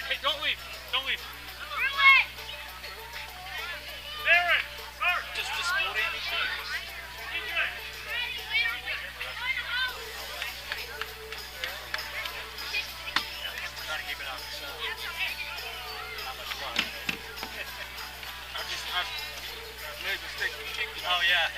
Hey, don't leave. Don't leave. Darren, Just sport anything. Trying to keep it on the show. Not much fun. I made a mistake. Oh, yeah.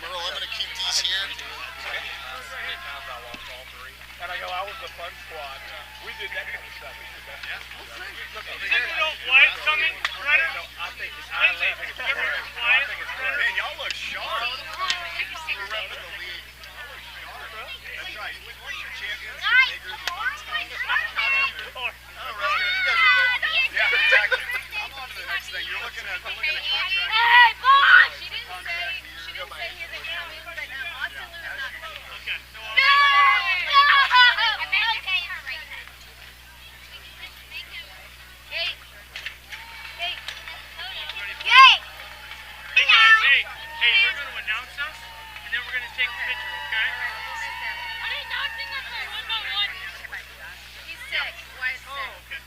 Merle, I'm going to keep these here. And I go, I was the fun squad. We did that kind of stuff. Wyatt's coming, Renner? No, I think it's Man, y'all look sharp. We're repping the league. That's right. What's your championship bigger than Yeah, exactly. I'm on to the next thing. You're looking at contract. Hey, boss! She didn't say his account. Austin Lewis not coming. Okay. Hey, we're going to announce us, and then we're going to take a picture, okay? I'm announcing us one by one. He's sick. Wyatt's sick. Oh, okay.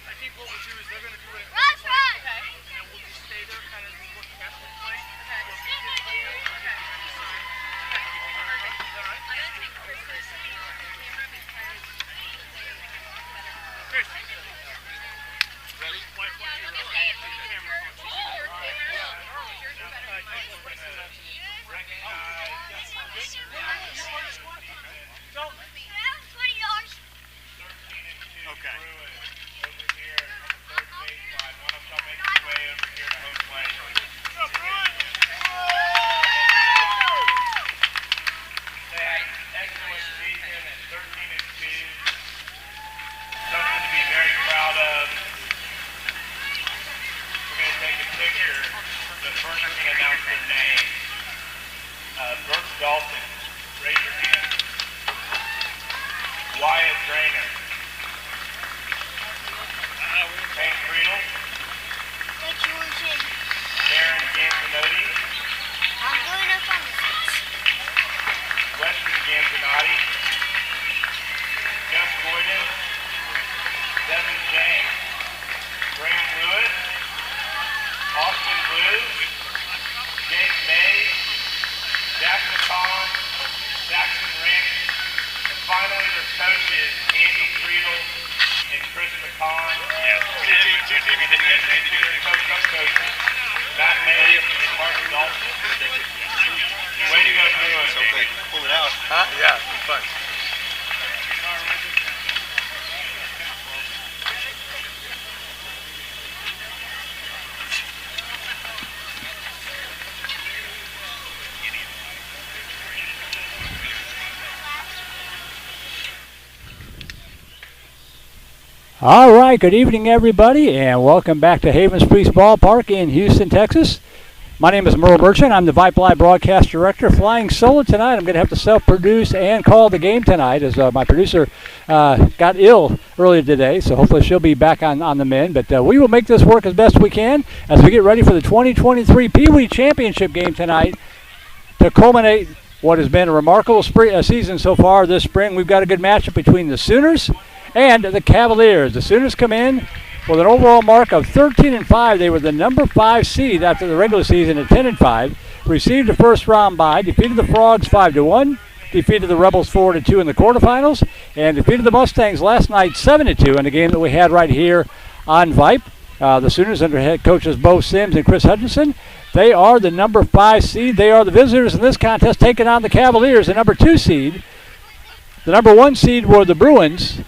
I think what we'll do is they're going to do it. And we'll just stay there, kind of look at the play. Chris. Ready? Okay. Dalton, raise your hand. Wyatt Drainer. Hank Friedel. Aaron Ganzinotti. Weston Ganzinotti. Gus Boyden. Devin James. Graham Lewis. Austin Blues. Jake May. Jack McCollum, Jackson Ranch, and finally their coaches, Andy Friedel and Chris McCollum. Two teams. Coaches, Matt May and Martin Dalton. Way to go, Bruins. Okay, pull it out. Huh? Yeah, it's fun. All right, good evening, everybody, and welcome back to Havens Priest Ballpark in Houston, Texas. My name is Merle Merchant. I'm the Vype Live broadcast director. Flying solo tonight. I'm going to have to self-produce and call the game tonight as my producer got ill earlier today, so hopefully she'll be back on the mend. But we will make this work as best we can as we get ready for the 2023 PeeWee Championship game tonight to culminate what has been a remarkable season so far this spring. We've got a good matchup between the Sooners and the Cavaliers. The Sooners come in with an overall mark of 13-5. They were the number 5 seed after the regular season at 10-5. Received a first-round bye, defeated the Frogs 5-1, defeated the Rebels 4-2 in the quarterfinals, and defeated the Mustangs last night 7-2 in a game that we had right here on Vype. The Sooners under head coaches Bo Sims and Chris Hutchinson. They are the number 5 seed. They are the visitors in this contest, taking on the Cavaliers, the number 2 seed. The number 1 seed were the Bruins.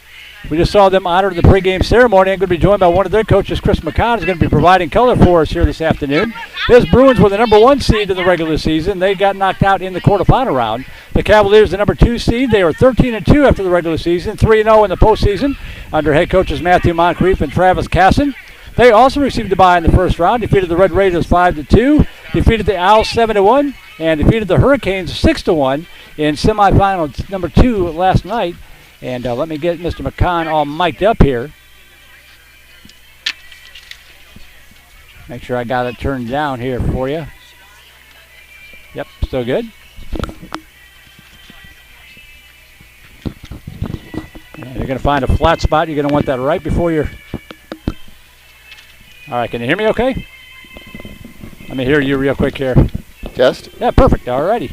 We just saw them honored the pregame ceremony. I'm going to be joined by one of their coaches, Chris McCann, who's going to be providing color for us here this afternoon. His Bruins were the number 1 seed in the regular season. They got knocked out in the quarterfinal round. The Cavaliers, the number 2 seed. They are 13-2 after the regular season, 3-0 in the postseason under head coaches Matthew Moncrief and Travis Casson. They also received a bye in the first round, defeated the Red Raiders 5-2, defeated the Owls 7-1, and defeated the Hurricanes 6-1 in semifinal number 2 last night. And let me get Mr. McCann all mic'd up here. Make sure I got it turned down here for you. Yep, still good. And you're going to find a flat spot. You're going to want that right before you're... All right, can you hear me okay? Let me hear you real quick here. Test? Yeah, perfect. All righty.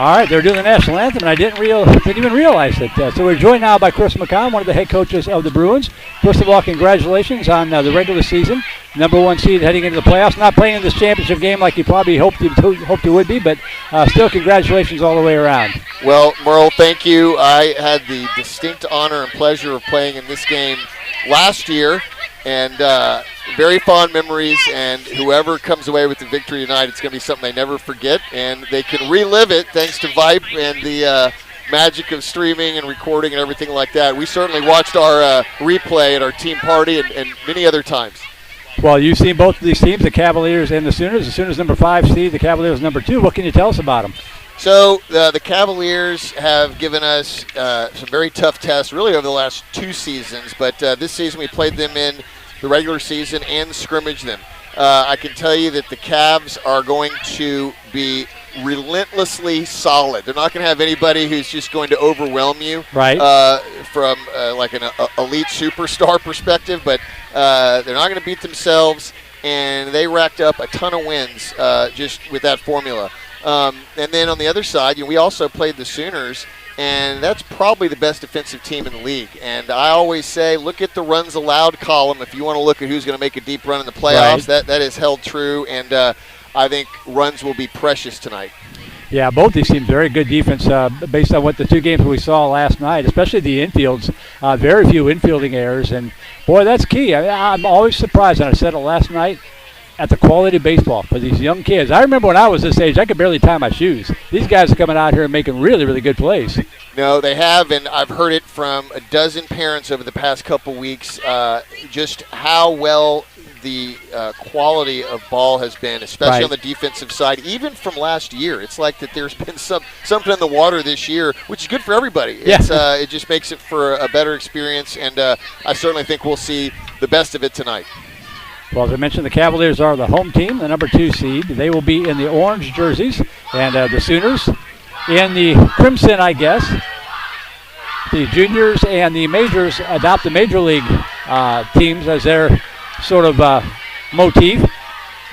All right, they're doing the national anthem, and I didn't even realize it. So we're joined now by Chris McCann, one of the head coaches of the Bruins. First of all, congratulations on the regular season. Number 1 seed heading into the playoffs. Not playing in this championship game like you probably hoped you would be, but still congratulations all the way around. Well, Merle, thank you. I had the distinct honor and pleasure of playing in this game last year, and very fond memories, and whoever comes away with the victory tonight, it's going to be something they never forget, and they can relive it thanks to Vype and the magic of streaming and recording and everything like that. We certainly watched our replay at our team party and many other times. Well, you've seen both of these teams, the Cavaliers and the Sooners. The Sooners number 5 seed, the Cavaliers number 2. What can you tell us about them? So the Cavaliers have given us some very tough tests really over the last 2 seasons, but this season we played them in the regular season and scrimmage them. I can tell you that the Cavs are going to be relentlessly solid. They're not going to have anybody who's just going to overwhelm you from like an elite superstar perspective, but they're not going to beat themselves, and they racked up a ton of wins just with that formula. And then on the other side, we also played the Sooners, and that's probably the best defensive team in the league. And I always say, look at the runs allowed column if you want to look at who's going to make a deep run in the playoffs. Right. That is held true, and I think runs will be precious tonight. Yeah, both these teams, very good defense based on what the 2 games we saw last night, especially the infields. Very few infielding errors, and, boy, that's key. I'm always surprised, and I said it last night, at the quality of baseball for these young kids. I remember when I was this age, I could barely tie my shoes. These guys are coming out here and making really, really good plays. No, they have, and I've heard it from a dozen parents over the past couple weeks, just how well the quality of ball has been, especially on the defensive side, even from last year. It's like that there's been something in the water this year, which is good for everybody. Yeah. It just makes it for a better experience, and I certainly think we'll see the best of it tonight. Well, as I mentioned, the Cavaliers are the home team, the number 2 seed. They will be in the orange jerseys, and the Sooners in the crimson, I guess. The juniors and the majors adopt the major league teams as their sort of motif.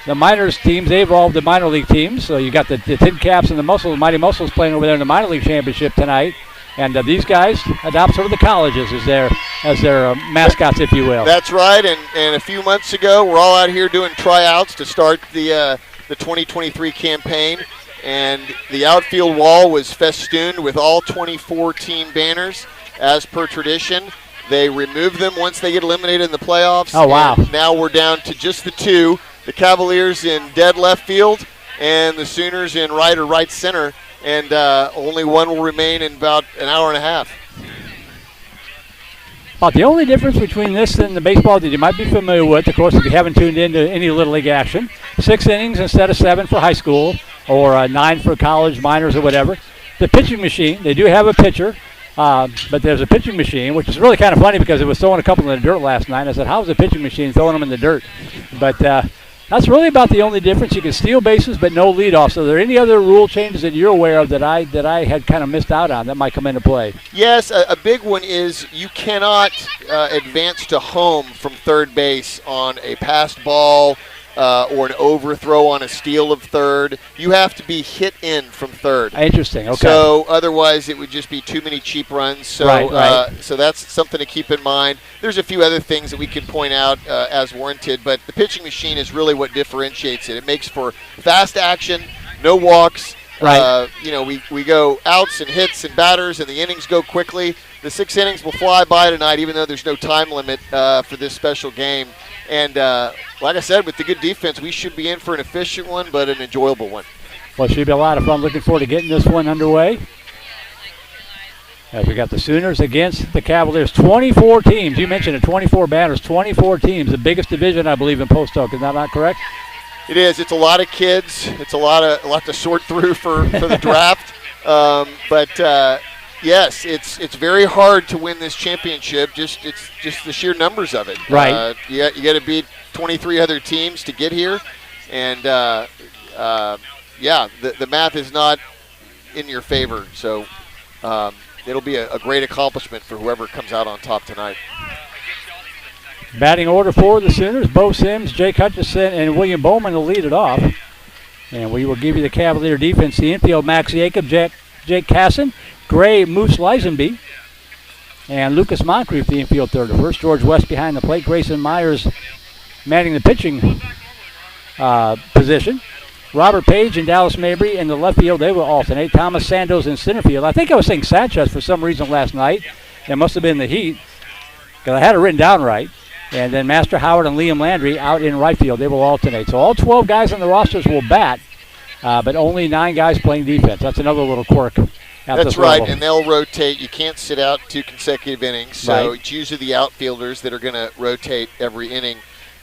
The minors teams, they evolved the minor league teams. So you got the Tin Caps and the Muscles, Mighty Muscles playing over there in the minor league championship tonight. And these guys adopt sort of the colleges as their mascots, if you will. That's right. And a few months ago, we're all out here doing tryouts to start the 2023 campaign. And the outfield wall was festooned with all 24 team banners, as per tradition. They remove them once they get eliminated in the playoffs. Oh, wow. And now we're down to just the 2, the Cavaliers in dead left field and the Sooners in right or right center. And only one will remain in about an hour and a half. About the only difference between this and the baseball that you might be familiar with, of course, if you haven't tuned into any Little League action, 6 innings instead of 7 for high school, or 9 for college, minors, or whatever. The pitching machine, they do have a pitcher, but there's a pitching machine, which is really kind of funny because it was throwing a couple in the dirt last night. I said, how's the pitching machine throwing them in the dirt? But that's really about the only difference. You can steal bases, but no leadoff. So are there any other rule changes that you're aware of that I had kind of missed out on that might come into play? Yes, a big one is you cannot advance to home from third base on a passed ball or an overthrow on a steal of third. You have to be hit in from third. Interesting. Okay. So otherwise, it would just be too many cheap runs. So, right. So that's something to keep in mind. There's a few other things that we can point out as warranted, but the pitching machine is really what differentiates it. It makes for fast action, no walks. Right. We go outs and hits and batters, and the innings go quickly. The 6 innings will fly by tonight, even though there's no time limit for this special game. And like I said, with the good defense, we should be in for an efficient one, but an enjoyable one. Well, it should be a lot of fun. Looking forward to getting this one underway. As we got the Sooners against the Cavaliers. 24 teams. You mentioned it, 24 batters, 24 teams. The biggest division, I believe, in Post Oak. Is that not correct? It is. It's a lot of kids. It's a lot to sort through for the draft. But yes, it's very hard to win this championship. It's just the sheer numbers of it. Right. You got to beat 23 other teams to get here, and the math is not in your favor. So it'll be a great accomplishment for whoever comes out on top tonight. Batting order for the Sooners: Bo Sims, Jake Hutchison, and William Bowman will lead it off. And we will give you the Cavalier defense. The infield: Max Jacob, Jake Casson, Gray, Moose Lisenby, and Lucas Moncrief, the infield third. First, George West behind the plate. Grayson Myers manning the pitching position. Robert Page and Dallas Mabry in the left field. They will alternate. Thomas Sandoz in center field. I think I was saying Sanchez for some reason last night. It must have been the heat because I had it written down right. And then Master Howard and Liam Landry out in right field. They will alternate. So all 12 guys on the rosters will bat, but only 9 guys playing defense. That's another little quirk. That's right, and they'll rotate. You can't sit out 2 consecutive innings, so right. It's usually the outfielders that are going to rotate every inning.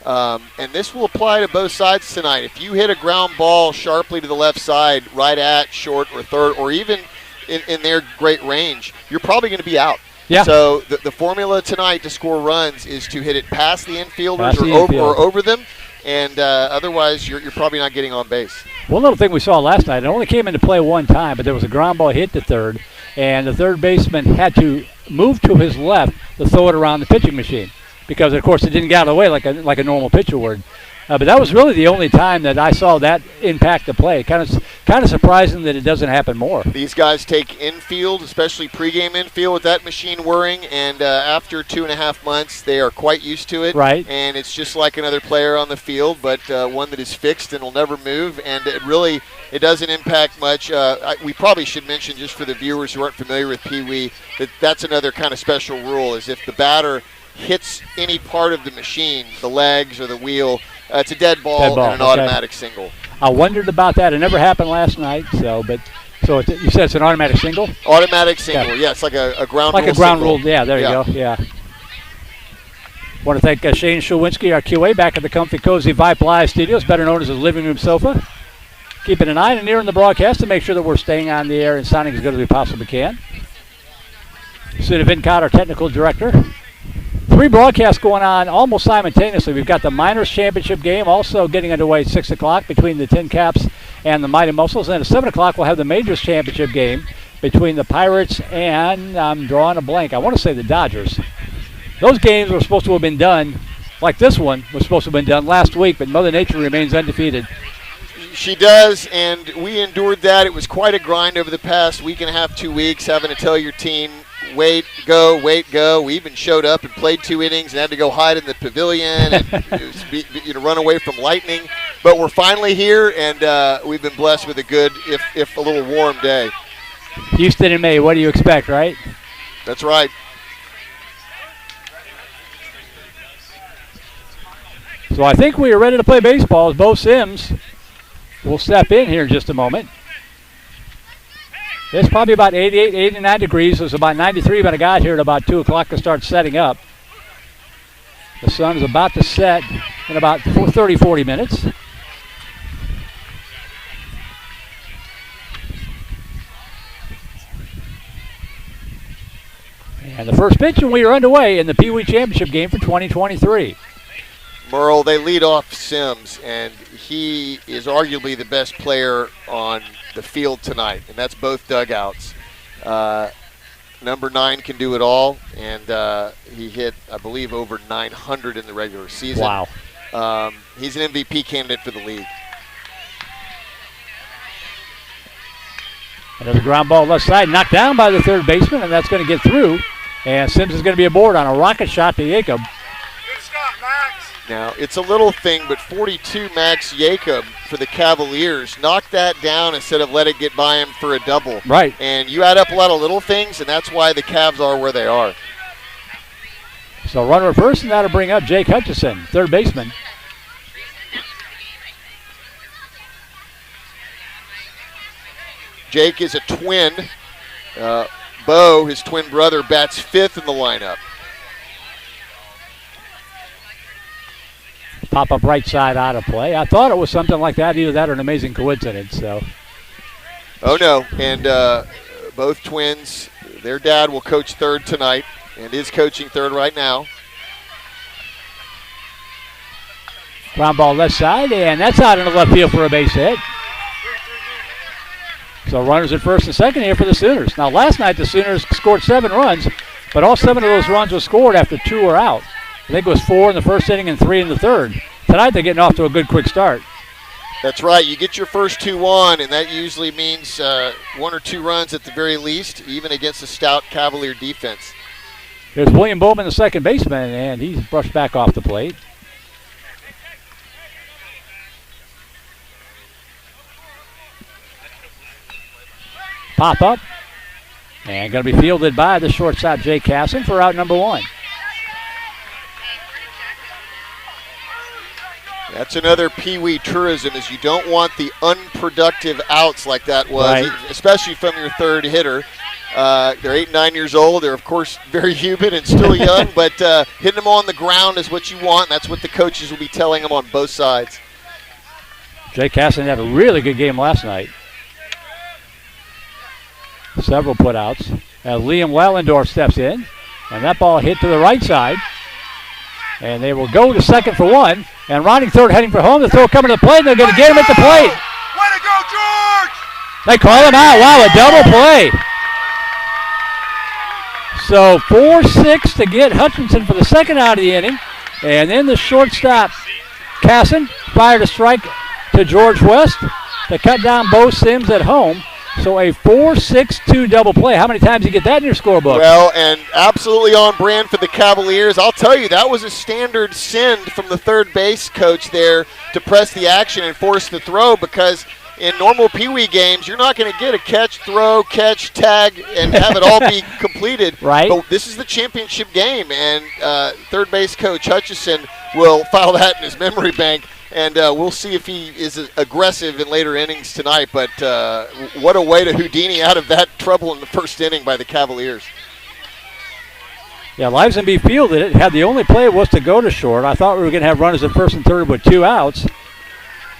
And this will apply to both sides tonight. If you hit a ground ball sharply to the left side, right at short or third, or even in their great range, you're probably going to be out. Yeah. So the formula tonight to score runs is to hit it past the infielders or over them, and otherwise you're probably not getting on base. One little thing we saw last night, it only came into play one time, but there was a ground ball hit to third, and the third baseman had to move to his left to throw it around the pitching machine because, of course, it didn't get out of the way like a normal pitcher would. But that was really the only time that I saw that impact the play. Kind of surprising that it doesn't happen more. These guys take infield, especially pregame infield, with that machine whirring, and after 2.5 months, they are quite used to it. Right. And it's just like another player on the field, but one that is fixed and will never move. And it doesn't impact much. We probably should mention, just for the viewers who aren't familiar with PeeWee, that's another kind of special rule, is if the batter hits any part of the machine, the legs or the wheel, it's a dead ball and an automatic single. I wondered about that. It never happened last night. So you said it's an automatic single? Automatic single, yeah. It's like a ground rule. Like a ground single. rule, yeah, there you go, yeah. Want to thank Shane Shulwinski, our QA, back at the comfy, cozy Vype Live studios, better known as his living room sofa. Keeping an eye and ear on the broadcast to make sure that we're staying on the air and sounding as good as we possibly can. Sue Vincott, our technical director. 3 broadcasts going on almost simultaneously. We've got the Miners Championship game also getting underway at 6 o'clock between the Tin Caps and the Mighty Muscles. And at 7 o'clock, we'll have the Majors Championship game between the Pirates and, I'm drawing a blank, I want to say the Dodgers. Those games were supposed to have been done, like this one was supposed to have been done last week, but Mother Nature remains undefeated. She does, and we endured that. It was quite a grind over the past week and a half, 2 weeks, having to tell your team, wait, go. We even showed up and played 2 innings and had to go hide in the pavilion and it was run away from lightning. But we're finally here, and we've been blessed with a good, if a little warm day. Houston in May, what do you expect, right? That's right. So I think we are ready to play baseball as Bo Sims will step in here in just a moment. It's probably about 88, 89 degrees. So it's about 93 when I got here at about 2 o'clock to start setting up. The sun is about to set in about 30, 40 minutes. And the first pitch, and we are underway in the PeeWee Championship game for 2023. Merle, they lead off Sims, and he is arguably the best player on the field tonight, and that's both dugouts. Number 9 can do it all, and he hit, I believe, over 900 in the regular season. Wow. He's an MVP candidate for the league. And there's a ground ball left side, knocked down by the third baseman, and that's going to get through. And Sims is going to be aboard on a rocket shot to Jacob. Good stop, Max. Now, it's a little thing, but 42 Max Jacob for the Cavaliers knocked that down instead of let it get by him for a double. Right. And you add up a lot of little things, and that's why the Cavs are where they are. So runner at first, and that'll bring up Jake Hutchison, third baseman. Jake is a twin. Bo, his twin brother, bats 5th in the lineup. Pop up right side out of play. I thought it was something like that, either that or an amazing coincidence. So. Oh, no. And both twins, their dad will coach third tonight and is coaching third right now. Ground ball left side, and that's out in the left field for a base hit. So runners at first and second here for the Sooners. Now, last night the Sooners scored 7 runs, but all 7 of those runs were scored after 2 were out. I think it was 4 in the first inning and 3 in the third. Tonight they're getting off to a good quick start. That's right. You get your first 2 on, and that usually means 1 or 2 runs at the very least, even against a stout Cavalier defense. There's William Bowman, the second baseman, and he's brushed back off the plate. Pop up, and going to be fielded by the shortstop, Jay Casson, for out number 1. That's another PeeWee truism, is you don't want the unproductive outs like that was, right, especially from your third hitter. They're 8 and 9 years old. They're, of course, very human and still young, but hitting them on the ground is what you want, and that's what the coaches will be telling them on both sides. Jay Casson had a really good game last night. Several putouts. As Liam Wallendorf steps in, and that ball hit to the right side. And they will go to second for 1. And rounding third, heading for home. The throw coming to the plate, and they're going to get him at the plate. Way to go, George! They call him out. Wow, a double play. So 4-6 to get Hutchinson for the second out of the inning. And then the shortstop, Casson, fired a strike to George West to cut down Bo Sims at home. So a 4-6-2 double play. How many times do you get that in your scorebook? Well, and absolutely on brand for the Cavaliers. I'll tell you, that was a standard send from the third base coach there to press the action and force the throw, because in normal PeeWee games, you're not going to get a catch, throw, catch, tag, and have it all be completed. Right. But this is the championship game, and third base coach Hutchison will file that in his memory bank. And we'll see if he is aggressive in later innings tonight. But what a way to Houdini out of that trouble in the first inning by the Cavaliers. Yeah, Liveson fielded it. Had the only play was to go to short. I thought we were going to have runners at first and third with 2 outs.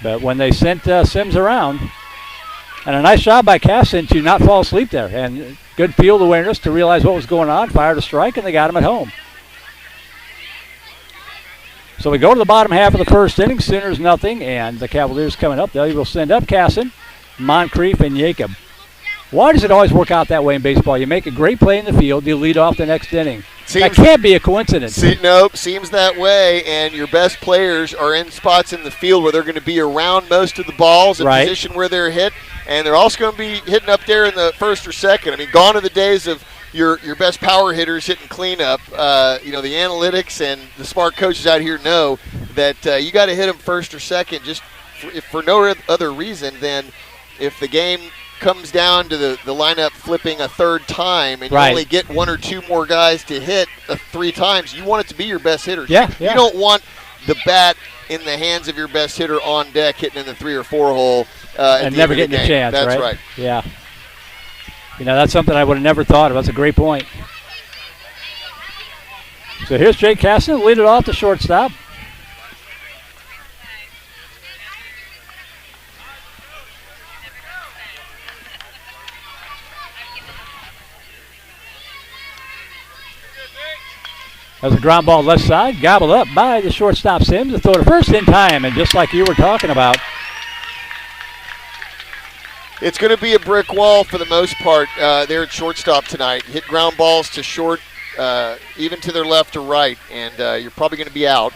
But when they sent Sims around, and a nice job by Casson to not fall asleep there. And good field awareness to realize what was going on. Fired a strike, and they got him at home. So we go to the bottom half of the first inning. Sooners nothing, and the Cavaliers coming up. They will send up Casson, Moncrief, and Jacob. Why does it always work out that way in baseball? You make a great play in the field, you lead off the next inning. That can't be a coincidence. Nope, seems that way, and your best players are in spots in the field where they're going to be around most of the balls, in right, position where they're hit, and they're also going to be hitting up there in the first or second. I mean, gone are the days of your best power hitters hitting cleanup. The analytics and the smart coaches out here know that you got to hit them first or second, just for no other reason than if the game comes down to the lineup flipping a third time and you right, only get 1 or 2 more guys to hit 3 times, you want it to be your best hitter. Yeah. You don't want the bat in the hands of your best hitter on deck hitting in the 3 or 4 hole and never getting a chance. That's right. right. Yeah. That's something I would have never thought of. That's a great point. So here's Jake Casson, lead it off the shortstop. That's a ground ball left side, gobbled up by the shortstop Sims. The throw to first in time, and just like you were talking about. It's going to be a brick wall for the most part there at shortstop tonight. Hit ground balls to short, even to their left or right, and you're probably going to be out.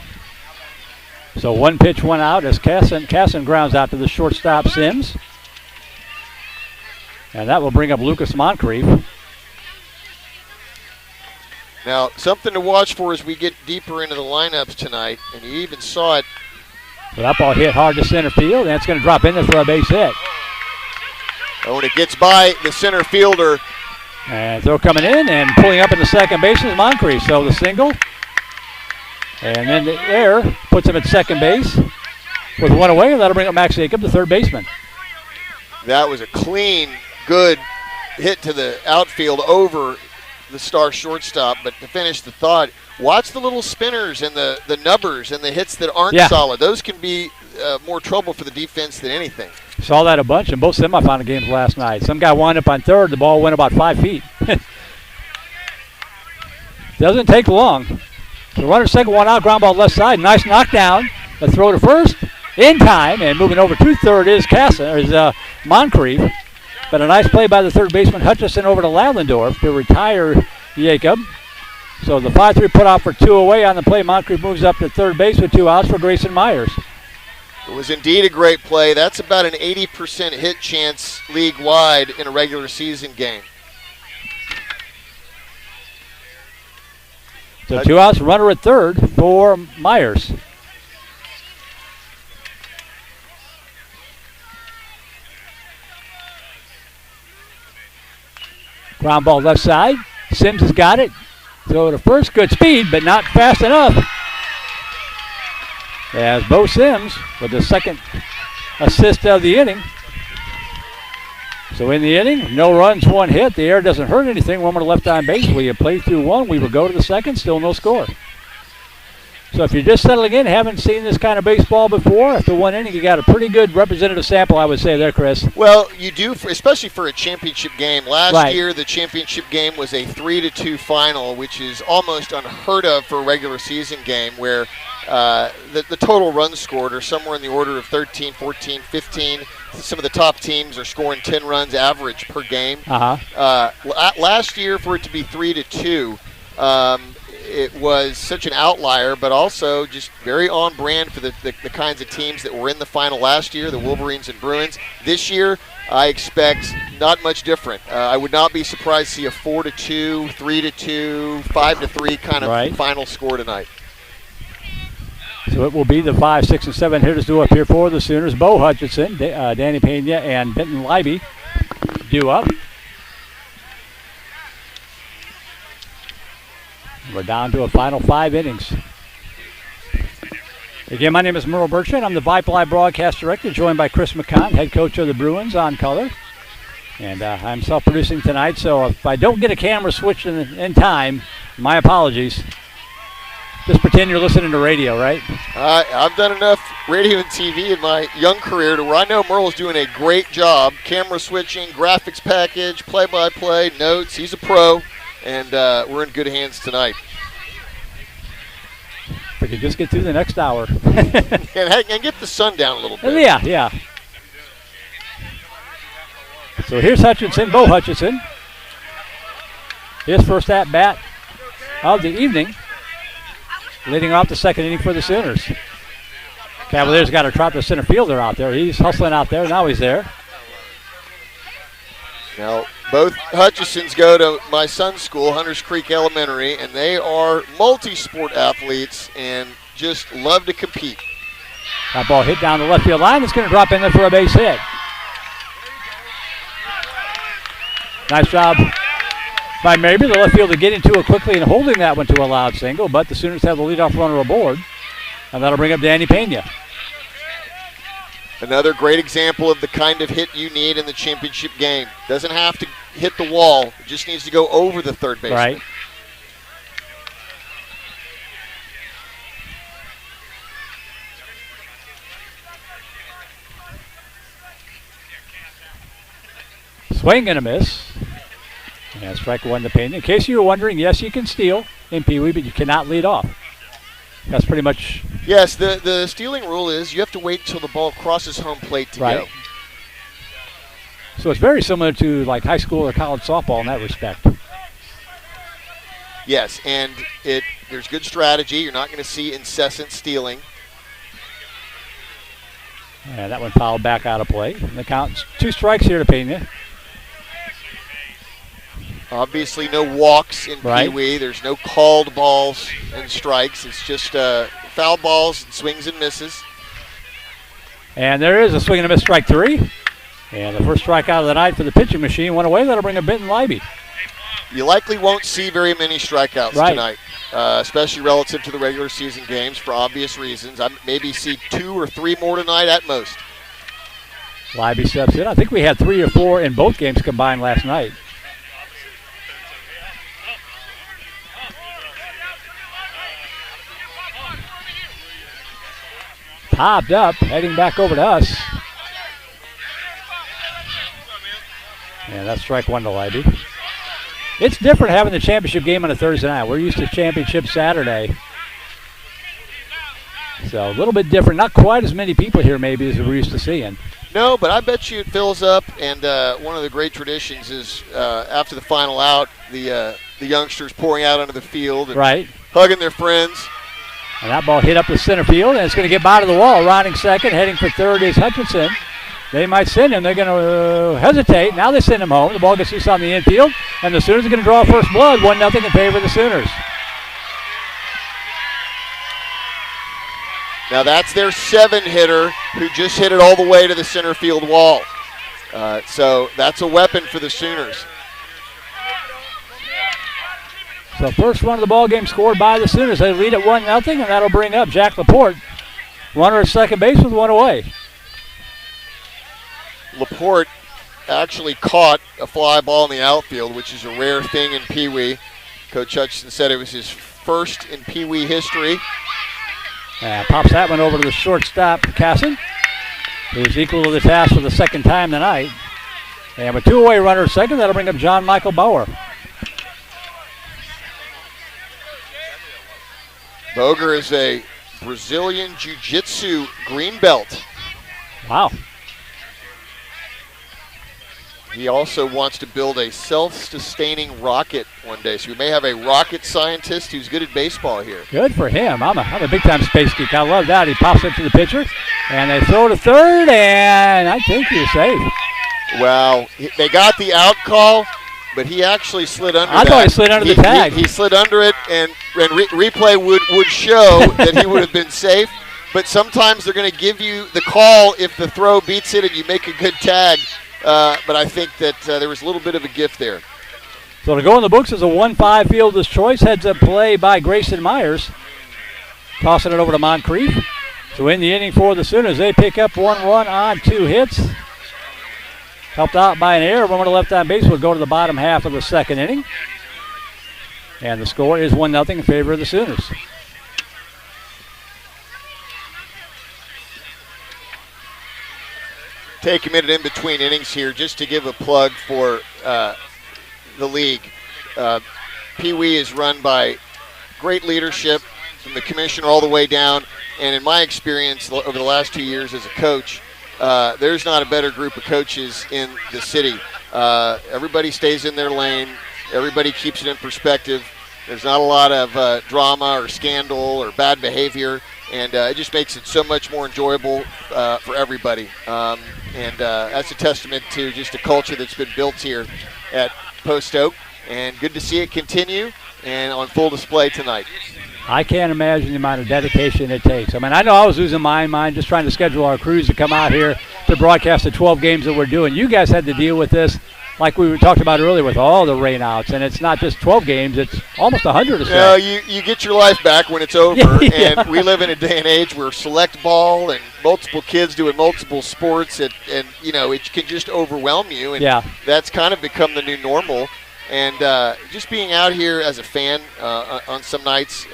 So 1 pitch, 1 out as Casson grounds out to the shortstop Sims. And that will bring up Lucas Moncrief. Now, something to watch for as we get deeper into the lineups tonight, and you even saw it. So that ball hit hard to center field, and it's going to drop in there for a base hit. Oh, and it gets by the center fielder. And throw coming in, and pulling up in the second base is Moncrief. So the single, and then the air puts him at second base with 1 away, and that'll bring up Max Jacob, the third baseman. That was a clean, good hit to the outfield over the star shortstop, but to finish the thought, watch the little spinners and the nubbers and the hits that aren't solid. Those can be more trouble for the defense than anything. Saw that a bunch in both semifinal games last night. Some guy wound up on third. The ball went about 5 feet. Doesn't take long. The runner second, 1 out, ground ball left side. Nice knockdown. The throw to first in time, and moving over to third is Moncrief. But a nice play by the third baseman Hutchison over to Ladendorf to retire Jacob. So the 5-3 put off for 2 away on the play. Moncrief moves up to third base with 2 outs for Grayson Myers. It was indeed a great play. That's about an 80% hit chance league-wide in a regular season game. So 2 outs, runner at third for Myers. Ground ball left side. Sims has got it. Throw to first. Good speed, but not fast enough. As Bo Sims with the second assist of the inning. So in the inning, no runs, 1 hit. The air doesn't hurt anything. 1 more left on base. We have played through 1. We will go to the second. Still no score. So if you're just settling in, haven't seen this kind of baseball before, after 1 inning, you got a pretty good representative sample, I would say there, Chris. Well, you do, especially for a championship game. Last year, the championship game was a 3-2 final, which is almost unheard of for a regular season game, where the total runs scored are somewhere in the order of 13, 14, 15. Some of the top teams are scoring 10 runs average per game. Last year, for it to be 3-2, it was such an outlier, but also just very on brand for the kinds of teams that were in the final last year, the Wolverines and Bruins. This year, I expect not much different. I would not be surprised to see a 4-2, 3-2, 5-3 kind of final score tonight. So it will be the 5, 6, and 7 hitters due up here for the Sooners. Bo Hutchinson, Danny Pena, and Benton Leiby due up. We're down to a final 5 innings. Again, my name is Merle Bertrand. I'm the Vype Live broadcast director, joined by Chris McCann, head coach of the Bruins on color. And I'm self-producing tonight, so if I don't get a camera switched in time, my apologies. Just pretend you're listening to radio, right? I've done enough radio and TV in my young career to where I know Merle's doing a great job. Camera switching, graphics package, play-by-play, notes. He's a pro. And we're in good hands tonight. If we could just get through the next hour. and get the sun down a little bit. Yeah. So here's Hutchinson, Bo Hutchinson. His first at-bat of the evening. Leading off the second inning for the Sooners. Cavaliers got to trot the center fielder out there. He's hustling out there. Now he's there. Now, both Hutchisons go to my son's school, Hunters Creek Elementary, and they are multi-sport athletes and just love to compete. That ball hit down the left field line. It's going to drop in there for a base hit. Nice job by Mabry, the left fielder, getting to it quickly and holding that one to a loud single, but the Sooners have the leadoff runner aboard, and that'll bring up Danny Pena. Another great example of the kind of hit you need in the championship game. Doesn't have to hit the wall. It just needs to go over the third baseman. Right. Swing and a miss. And strike one to Pena. In case you were wondering, yes, you can steal in PeeWee, but you cannot lead off. That's pretty much. Yes, the stealing rule is you have to wait till the ball crosses home plate to go. So it's very similar to like high school or college softball in that respect. Yes, and there's good strategy. You're not going to see incessant stealing. And that one fouled back out of play. And the count's 2 strikes here to Pena. Obviously no walks in PeeWee. There's no called balls and strikes. It's just foul balls and swings and misses. And there is a swing and a miss, strike 3. And the first strikeout of the night for the pitching machine went away. That'll bring a Benton Libby. You likely won't see very many strikeouts tonight, especially relative to the regular season games for obvious reasons. I maybe see 2 or 3 more tonight at most. Libby steps in. I think we had 3 or 4 in both games combined last night. Popped up, heading back over to us. And that's strike 1 to Libby. It's different having the championship game on a Thursday night. We're used to championship Saturday. So a little bit different. Not quite as many people here maybe as we're used to seeing. No, but I bet you it fills up. And one of the great traditions is after the final out, the youngsters pouring out onto the field and hugging their friends. And that ball hit up the center field, and it's going to get by to the wall. Rounding second, heading for third is Hutchinson. They might send him. They're going to hesitate. Now they send him home. The ball gets loose on the infield, and the Sooners are going to draw first blood, 1-0 in favor of the Sooners. Now that's their 7-hitter who just hit it all the way to the center field wall. So that's a weapon for the Sooners. So first run of the ball game scored by the Sooners. They lead at 1-0, and that'll bring up Jack Laporte. Runner at second base with 1 away. Laporte actually caught a fly ball in the outfield, which is a rare thing in PeeWee. Coach Hutchinson said it was his first in PeeWee history. Pops that one over to the shortstop, Casson, who's equal to the task for the second time tonight. And with 2 away runner at second, that'll bring up John Michael Bauer. Boger is a Brazilian Jiu-Jitsu green belt. Wow. He also wants to build a self-sustaining rocket one day. So we may have a rocket scientist who's good at baseball here. Good for him. I'm a big-time space geek. I love that. He pops up to the pitcher, and they throw to third, and I think he's safe. Well, they got the out call, but he actually slid under I thought he slid under the tag. He slid under it, and replay would show that he would have been safe. But sometimes they're going to give you the call if the throw beats it and you make a good tag. But I think that there was a little bit of a gift there. So to go in the books is a 1-5 fielder's choice. Heads up play by Grayson Myers. Tossing it over to Moncrief. So in the inning for the Sooners, they pick up 1 run on 2 hits. Helped out by an error. Runner to left on base will go to the bottom half of the second inning. And the score is 1-0 in favor of the Sooners. Take a minute in between innings here just to give a plug for the league. PeeWee is run by great leadership from the commissioner all the way down. And in my experience over the last 2 years as a coach, there's not a better group of coaches in the city. Everybody stays in their lane. Everybody keeps it in perspective. There's not a lot of drama or scandal or bad behavior, and it just makes it so much more enjoyable for everybody. And that's a testament to just the culture that's been built here at Post Oak, and good to see it continue and on full display tonight. I can't imagine the amount of dedication it takes. I mean, I know I was losing my mind just trying to schedule our crews to come out here to broadcast the 12 games that we're doing. You guys had to deal with this like we were talking about earlier with all the rainouts, and it's not just 12 games, it's almost 100 or so. No, you get your life back when it's over, and we live in a day and age where select ball and multiple kids doing multiple sports, and you know, it can just overwhelm you, and that's kind of become the new normal. And just being out here as a fan on some nights,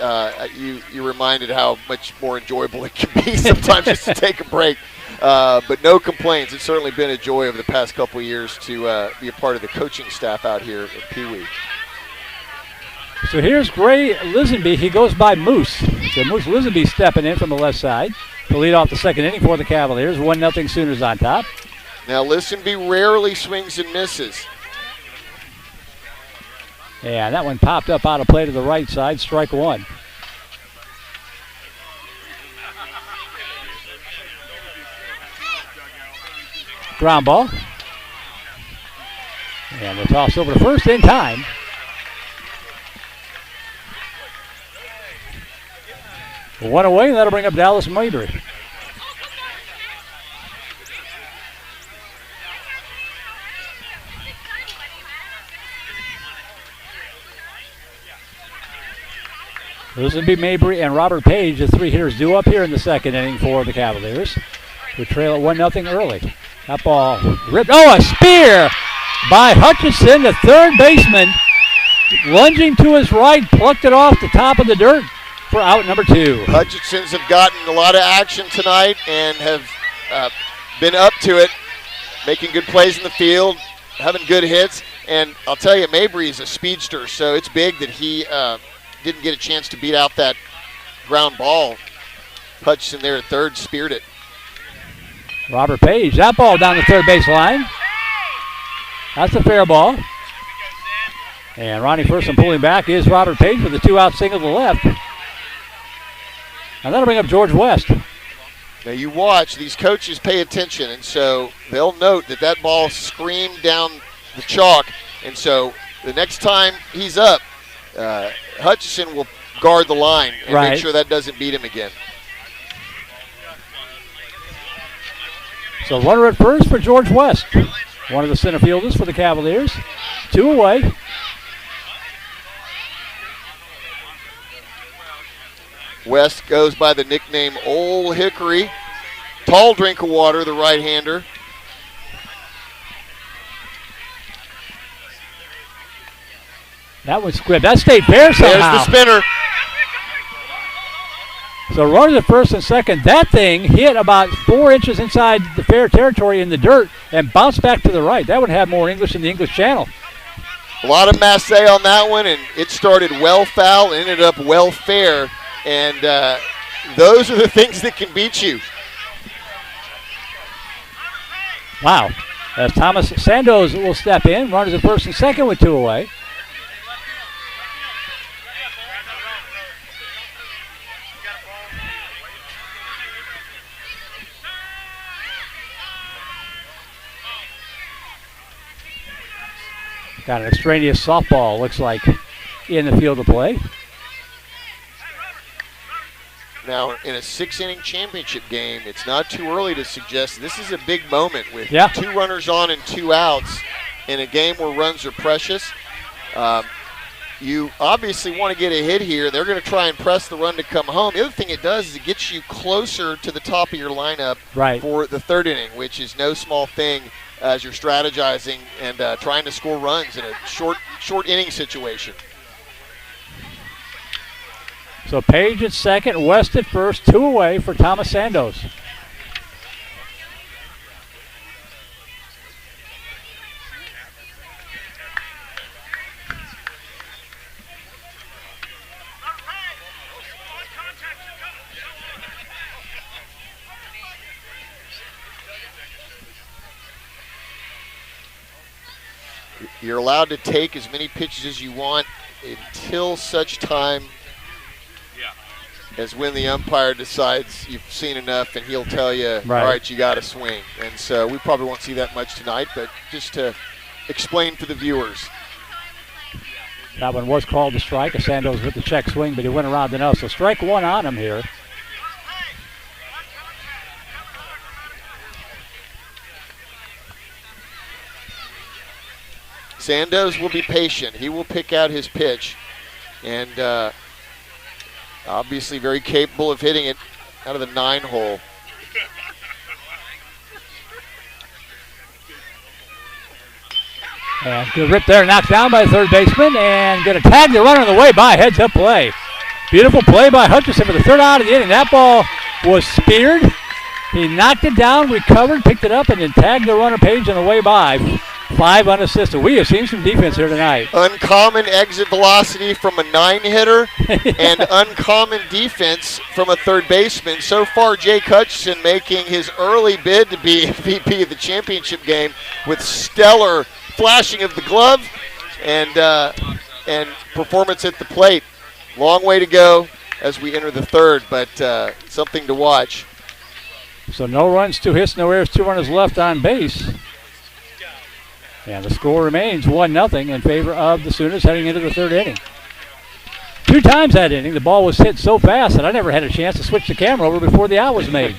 you're reminded how much more enjoyable it can be sometimes just to take a break. but no complaints. It's certainly been a joy over the past couple of years to be a part of the coaching staff out here at PeeWee. So here's Gray Lisenby. He goes by Moose. So Moose Lisenby stepping in from the left side to lead off the second inning for the Cavaliers. 1-0 Sooners on top. Now Lisenby rarely swings and misses. Yeah, that one popped up out of play to the right side. Strike one. Ground ball. And the toss over to first in time. One away, and that'll bring up Dallas Mabry. Lisenby, Mabry, and Robert Page, the three hitters, due up here in the second inning for the Cavaliers, who trail at 1-0 early. That ball ripped. Oh, a spear by Hutchinson, the third baseman, lunging to his right, plucked it off the top of the dirt for out number two. Hutchinsons have gotten a lot of action tonight and have been up to it, making good plays in the field, having good hits. And I'll tell you, Mabry is a speedster, so it's big that he didn't get a chance to beat out that ground ball. Hutchinson there at third speared it. Robert Page, that ball down the third base line. That's a fair ball. And Ronnie Ferguson pulling back is Robert Page with a 2-out single to the left. And that'll bring up George West. Now you watch, these coaches pay attention, and so they'll note that that ball screamed down the chalk, and so the next time he's up, Hutchinson will guard the line and make sure that doesn't beat him again. So runner at first for George West, one of the center fielders for the Cavaliers. 2 away. West goes by the nickname Old Hickory. Tall drink of water, the right-hander. That was squib. That stayed fair somehow. There's the spinner. So runners at first and second. That thing hit about 4 inches inside the fair territory in the dirt and bounced back to the right. That would have more English in the English Channel. A lot of masse on that one, and it started well foul, ended up well fair, and those are the things that can beat you. Wow. As Thomas Sandoz will step in, runners at first and second with 2 away. Got an extraneous softball, looks like, in the field of play. Now, in a 6-inning championship game, it's not too early to suggest this is a big moment with 2 runners on and 2 outs in a game where runs are precious. You obviously want to get a hit here. They're going to try and press the run to come home. The other thing it does is it gets you closer to the top of your lineup for the third inning, which is no small thing as you're strategizing and trying to score runs in a short inning situation. So Page at second, West at first, 2 away for Thomas Sandoz. You're allowed to take as many pitches as you want until such time as when the umpire decides you've seen enough, and he'll tell you, all right, you got to swing. And so we probably won't see that much tonight, but just to explain for the viewers. That one was called a strike. Sandoz with the check swing, but he went around enough. So strike one on him here. Sandoz will be patient. He will pick out his pitch, and obviously very capable of hitting it out of the 9-hole. And good rip there, knocked down by the third baseman, and going to tag the runner on the way by. Heads up play. Beautiful play by Hutchinson for the third out of the inning. That ball was speared He knocked it down, recovered, picked it up, and then tagged the runner Page on the way by. 5 unassisted. We have seen some defense here tonight. Uncommon exit velocity from a 9-hitter and uncommon defense from a third baseman. So far, Jake Hutchison making his early bid to be MVP of the championship game with stellar flashing of the glove and performance at the plate. Long way to go as we enter the third, but something to watch. So no runs, 2 hits, no errors, 2 runners left on base. And the score remains 1-0 in favor of the Sooners heading into the third inning. 2 times that inning, the ball was hit so fast that I never had a chance to switch the camera over before the out was made.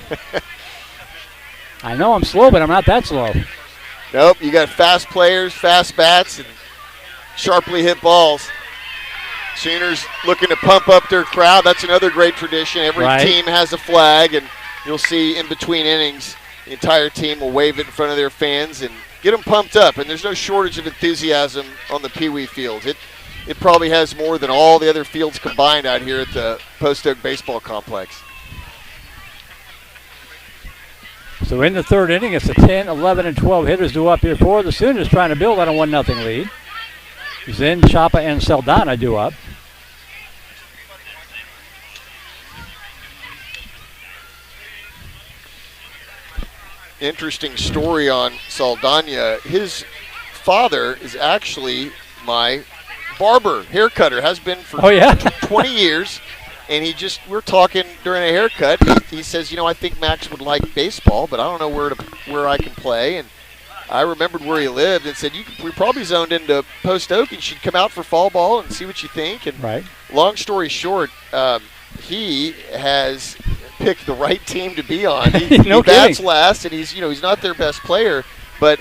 I know I'm slow, but I'm not that slow. Nope, you got fast players, fast bats, and sharply hit balls. Sooners looking to pump up their crowd. That's another great tradition. Every team has a flag, and you'll see in between innings, the entire team will wave it in front of their fans and get them pumped up. And there's no shortage of enthusiasm on the PeeWee field. It probably has more than all the other fields combined out here at the Post Oak Baseball Complex. So in the third inning, it's a 10, 11, and 12 hitters due up here for the Sooners, trying to build on a 1-0 lead. Zen, Chapa, and Saldana due up. Interesting story on Saldana. His father is actually my barber, hair cutter, has been for 20 years. And we're talking during a haircut. He says, I think Max would like baseball, but I don't know where I can play. And I remembered where he lived and said, we probably zoned into Post Oak. You should come out for fall ball and see what you think. And long story short, he has picked the right team to be on. He bats last, and he's not their best player, but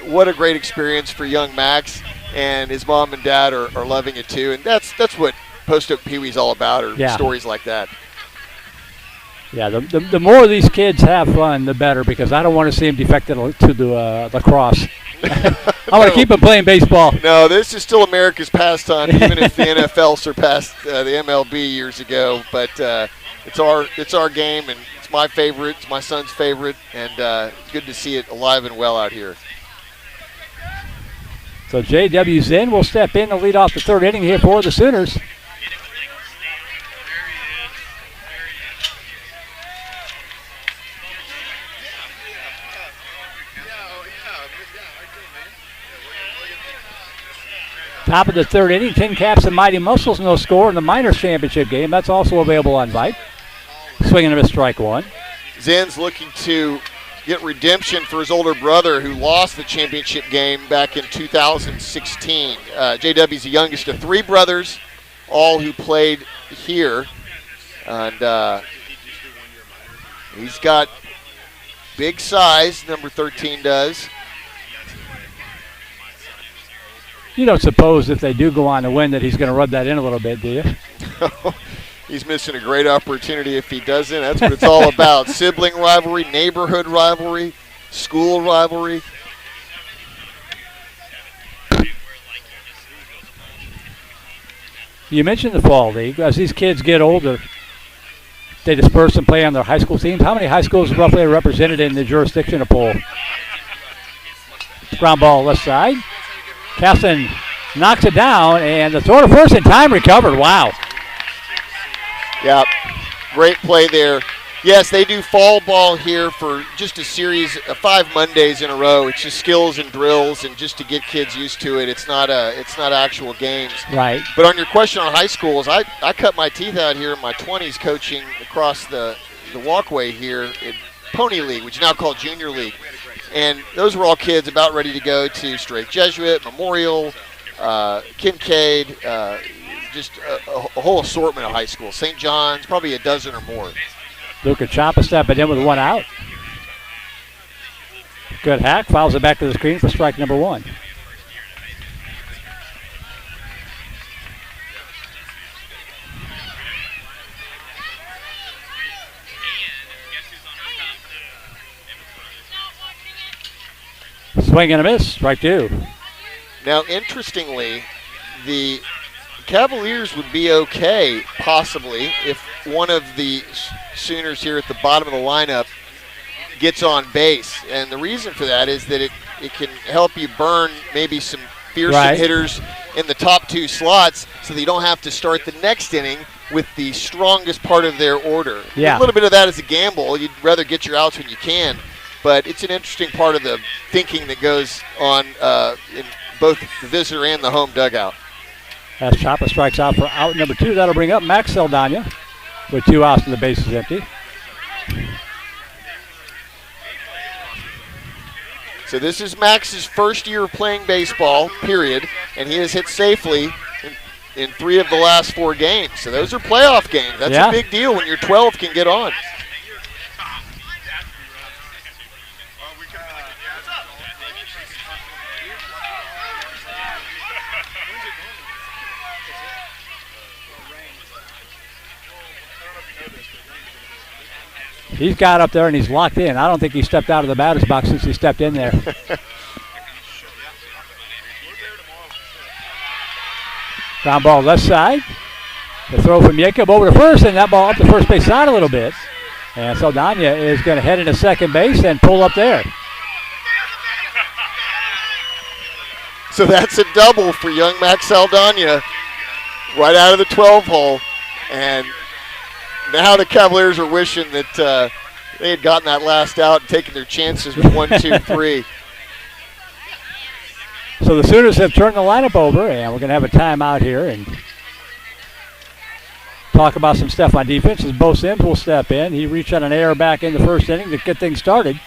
what a great experience for young Max, and his mom and dad are loving it too. And that's what Post Oak Pee-wee's all about, or stories like that. Yeah, the more these kids have fun, the better, because I don't want to see them defected to the lacrosse. I want to keep them playing baseball. No, this is still America's pastime, even if the NFL surpassed the MLB years ago. But it's our game, and it's my favorite. It's my son's favorite, and it's good to see it alive and well out here. So J.W. Zinn will step in to lead off the third inning here for the Sooners. Top of the third inning, Tin Caps and Mighty Muscles, no score in the Minors Championship game. That's also available on Vype. Swinging and a miss, strike 1. Zinn's looking to get redemption for his older brother who lost the championship game back in 2016. JW's the youngest of 3 brothers, all who played here. And he's got big size, number 13 does. You don't suppose if they do go on to win that he's going to rub that in a little bit, do you? He's missing a great opportunity if he doesn't. That's what it's all about. Sibling rivalry, neighborhood rivalry, school rivalry. You mentioned the fall league. As these kids get older, they disperse and play on their high school teams. How many high schools roughly are represented in the jurisdiction of Pole? Ground ball left side. Caston knocks it down, and the throw to first in time recovered. Wow. Yeah, great play there. Yes, they do fall ball here for just a series of 5 Mondays in a row. It's just skills and drills, and just to get kids used to it. It's not actual games. Right. But on your question on high schools, I cut my teeth out here in my 20s coaching across the walkway here in Pony League, which is now called Junior League. And those were all kids about ready to go to Straight Jesuit, Memorial, Kincaid, just a whole assortment of high schools. St. John's, probably a dozen or more. Luca Chapa stepping in with 1 out. Good hack, fouls it back to the screen for strike number 1. Swing and a miss, strike 2. Now, interestingly, the Cavaliers would be okay, possibly, if one of the Sooners here at the bottom of the lineup gets on base. And the reason for that is that it can help you burn maybe some fearsome hitters in the top 2 slots so that you don't have to start the next inning with the strongest part of their order. Yeah. A little bit of that is a gamble. You'd rather get your outs when you can, but it's an interesting part of the thinking that goes on in both the visitor and the home dugout. As Chapa strikes out for out number 2, that'll bring up Max Saldana with 2 outs and the base is empty. So this is Max's first year of playing baseball, period, and he has hit safely in 3 of the last 4 games. So those are playoff games. That's a big deal when your 12 can get on. He's got up there and he's locked in. I don't think he stepped out of the batter's box since he stepped in there. Ground ball left side. The throw from Jacob over to first, and that ball up the first base side a little bit. And Saldana is going to head into second base and pull up there. So that's a double for young Max Saldana right out of the 12 hole. And now the Cavaliers are wishing that they had gotten that last out and taken their chances with 1, 2, 3. So the Sooners have turned the lineup over, and we're going to have a timeout here and talk about some stuff on defense as Bo Sims will step in. He reached on an error back in the first inning to get things started.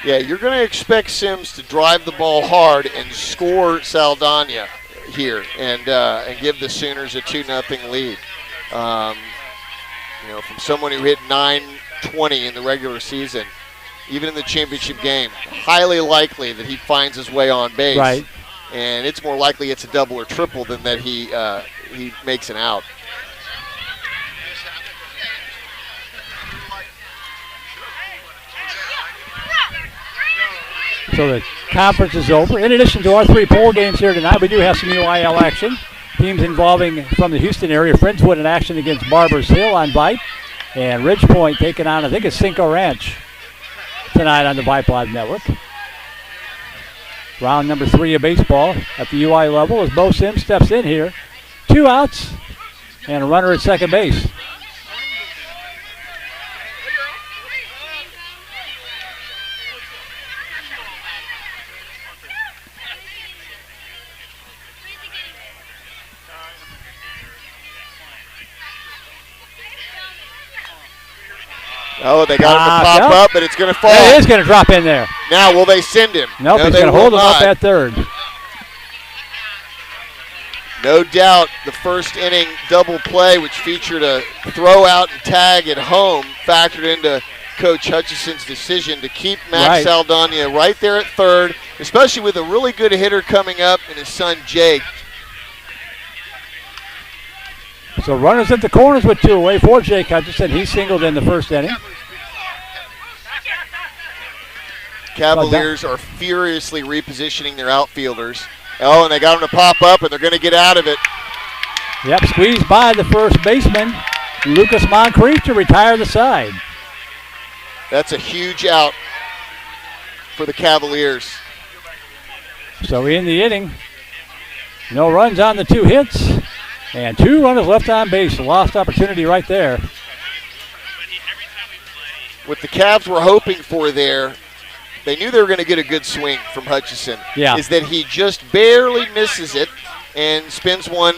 Yeah, you're going to expect Sims to drive the ball hard and score Saldana here and give the Sooners a 2-0 lead. From someone who hit .920 in the regular season, even in the championship game, highly likely that he finds his way on base. Right. And it's more likely it's a double or triple than that he makes an out. So the conference is over. In addition to our 3 poll games here tonight, we do have some UIL action. Teams involving from the Houston area. Friendswood in action against Barbers Hill on Vype. And Ridge Point taking on, I think it's Cinco Ranch tonight on the Vype Live Network. Round number 3 of baseball at the UI level as Bo Sims steps in here. 2 outs and a runner at second base. Oh, they got him to pop up, but it's going to fall. It is going to drop in there. Now, will they send him? Nope, no, he's going to hold him up at third. No doubt the first inning double play, which featured a throw out and tag at home, factored into Coach Hutchison's decision to keep Max Saldana right there at third, especially with a really good hitter coming up and his son Jake. So runners at the corners with 2 away for Jake Hutchison. He singled in the first inning. Cavaliers are furiously repositioning their outfielders. Oh, and they got him to pop up, and they're going to get out of it. Yep, squeezed by the first baseman, Lucas Moncrief, to retire the side. That's a huge out for the Cavaliers. So in the inning, no runs on the 2 hits, and 2 runners left on base. Lost opportunity right there. What the Cavs were hoping for there, they knew they were going to get a good swing from Hutchison. Yeah. Is that he just barely misses it and spins one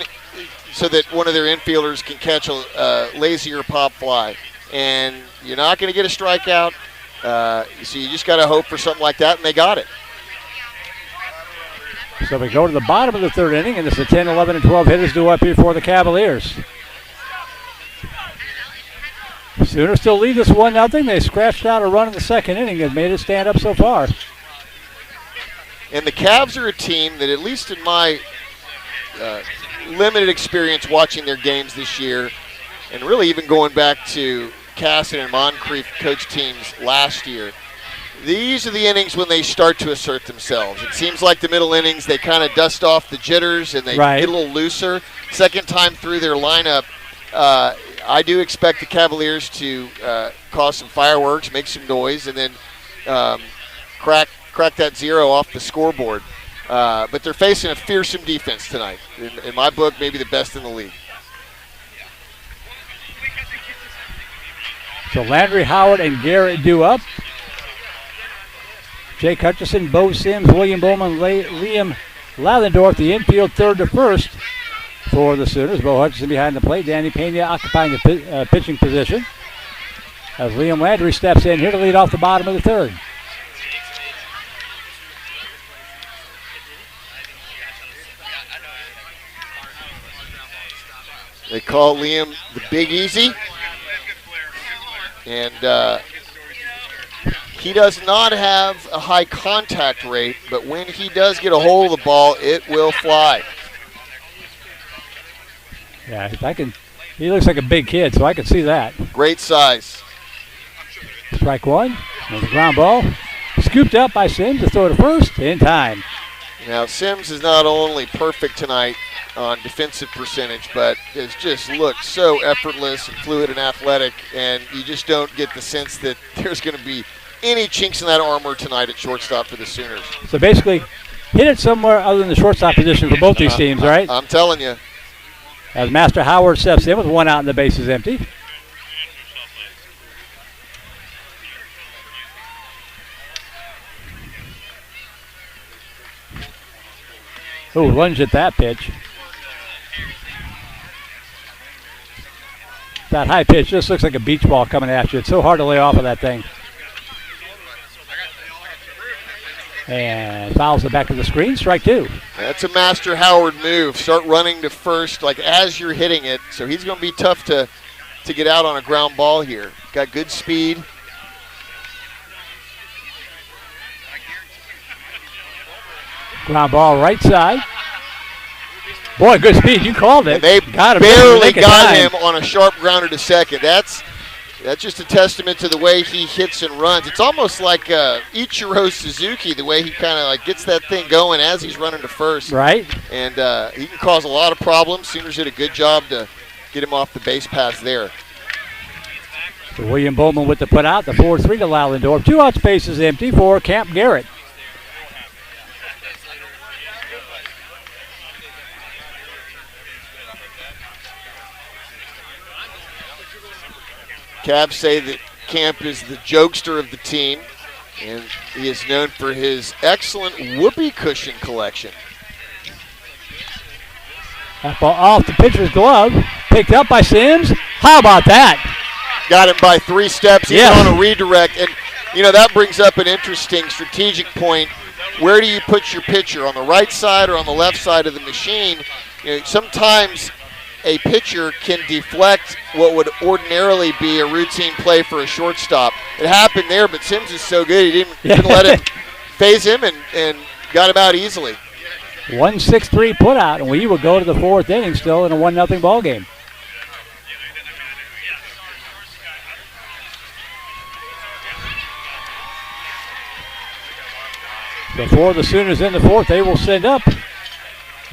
so that one of their infielders can catch a lazier pop fly. And you're not going to get a strikeout, so you just got to hope for something like that, and they got it. So we go to the bottom of the 3rd inning, and it's the 10, 11, and 12 hitters due up here for the Cavaliers. Sooners still lead this 1-0. They scratched out a run in the 2nd inning and made it stand up so far. And the Cavs are a team that, at least in my limited experience watching their games this year, and really even going back to Casson and Moncrief coach teams last year, these are the innings when they start to assert themselves. It seems like the middle innings, they kind of dust off the jitters and they Right. get a little looser. Second time through their lineup, I do expect the Cavaliers to cause some fireworks, make some noise, and then crack that 0 off the scoreboard. But they're facing a fearsome defense tonight. In my book, maybe the best in the league. So Landry, Howard, and Garrett due up. Jake Hutchison, Bo Sims, William Bowman, Liam Lavendorf, the infield third to first for the Sooners. Bo Hutchison behind the plate. Danny Pena occupying the pitching position as Liam Landry steps in here to lead off the bottom of the third. They call Liam the Big Easy. And he does not have a high contact rate, but when he does get a hold of the ball, it will fly. Yeah, he looks like a big kid, so I can see that. Great size. Strike one. There's a ground ball. Scooped up by Sims to throw to first in time. Now, Sims is not only perfect tonight on defensive percentage, but has just looked so effortless and fluid and athletic, and you just don't get the sense that there's going to be any chinks in that armor tonight at shortstop for the Sooners. So basically, hit it somewhere other than the shortstop position for both these teams, right? I'm telling you. As Master Howard steps in with one out and the base is empty. Oh, lunged at that pitch. That high pitch just looks like a beach ball coming at you. It's so hard to lay off of that thing. And fouls it back to the screen. Strike two. That's a Master Howard move. Start running to first like as you're hitting it. So he's going to be tough to get out on a ground ball here. Got good speed. Ground ball right side. Boy, good speed. You called it. And they barely got him on a sharp grounder to second. That's just a testament to the way he hits and runs. It's almost like Ichiro Suzuki, the way he kind of like gets that thing going as he's running to first. Right. And he can cause a lot of problems. Sooners did a good job to get him off the base paths there. So William Bowman with the put out, the 4-3 to Lalendorf. 2 out, space is empty for Camp Garrett. Cavs say that Camp is the jokester of the team, and he is known for his excellent whoopee cushion collection. That ball off the pitcher's glove, picked up by Sims. How about that? Got him by 3 steps, even Yes. on a redirect. And, you know, that brings up an interesting strategic point. Where do you put your pitcher, on the right side or on the left side of the machine? You know, sometimes a pitcher can deflect what would ordinarily be a routine play for a shortstop. It happened there, but Sims is so good, he didn't let it phase him and got him out easily. 1-6-3 put out, and we will go to the 4th inning still in a 1-0 ball game. Before the Sooners in the 4th, they will send up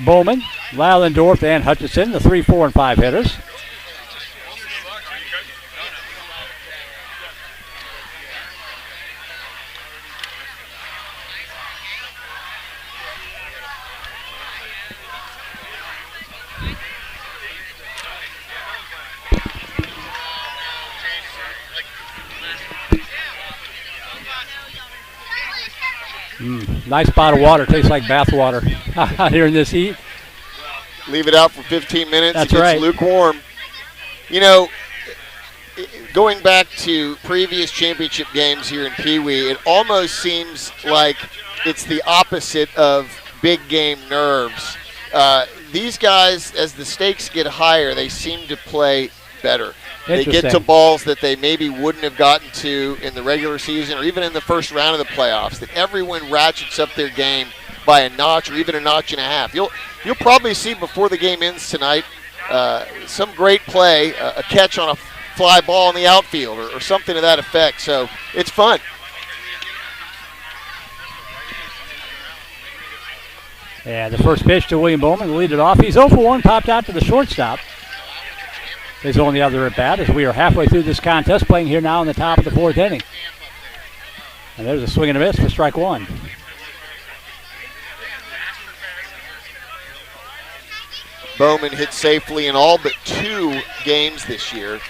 Bowman, Lalendorf, and Hutchison, the 3, 4, and 5 hitters. Nice bottle of water. Tastes like bath water out here in this heat. Leave it out for 15 minutes. That's it gets right. lukewarm. You know, going back to previous championship games here in PeeWee, it almost seems like it's the opposite of big game nerves. These guys, as the stakes get higher, they seem to play better. They get to balls that they maybe wouldn't have gotten to in the regular season or even in the first round of the playoffs, that everyone ratchets up their game by a notch or even a notch and a half. You'll probably see before the game ends tonight some great play, a catch on a fly ball in the outfield or something to that effect. So it's fun. And the first pitch to William Bowman, lead it off. He's 0 for 1, popped out to the shortstop. His only other at bat as we are halfway through this contest, playing here now in the top of the 4th inning. And there's a swing and a miss for strike 1. Bowman hit safely in all but 2 games this year.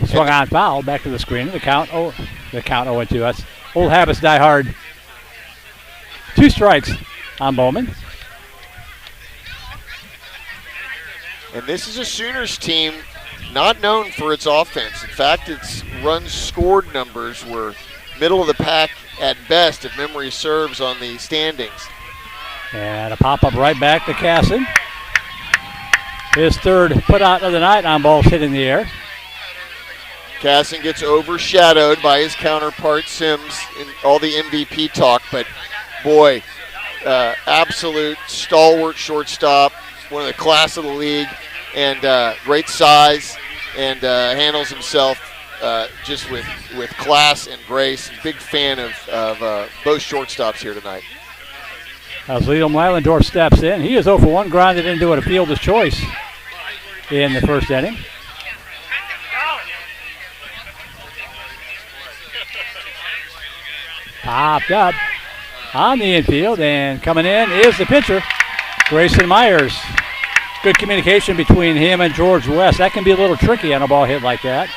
Swung on foul, back to the screen. The count 0-2. That's old habits die hard. 2 strikes on Bowman. And this is a Sooners team not known for its offense. In fact, its runs scored numbers were middle of the pack at best, if memory serves, on the standings. And a pop-up right back to Casson. His 3rd put out of the night on balls hit in the air. Casson gets overshadowed by his counterpart Sims in all the MVP talk, but boy, absolute stalwart shortstop, one of the class of the league, and great size, and handles himself just with class and grace. Big fan of both shortstops here tonight. As Liam Leilendorf steps in, he is 0 for 1, grounded into a fielder's choice in the 1st inning. Popped up on the infield, and coming in is the pitcher, Grayson Myers. Good communication between him and George West. That can be a little tricky on a ball hit like that.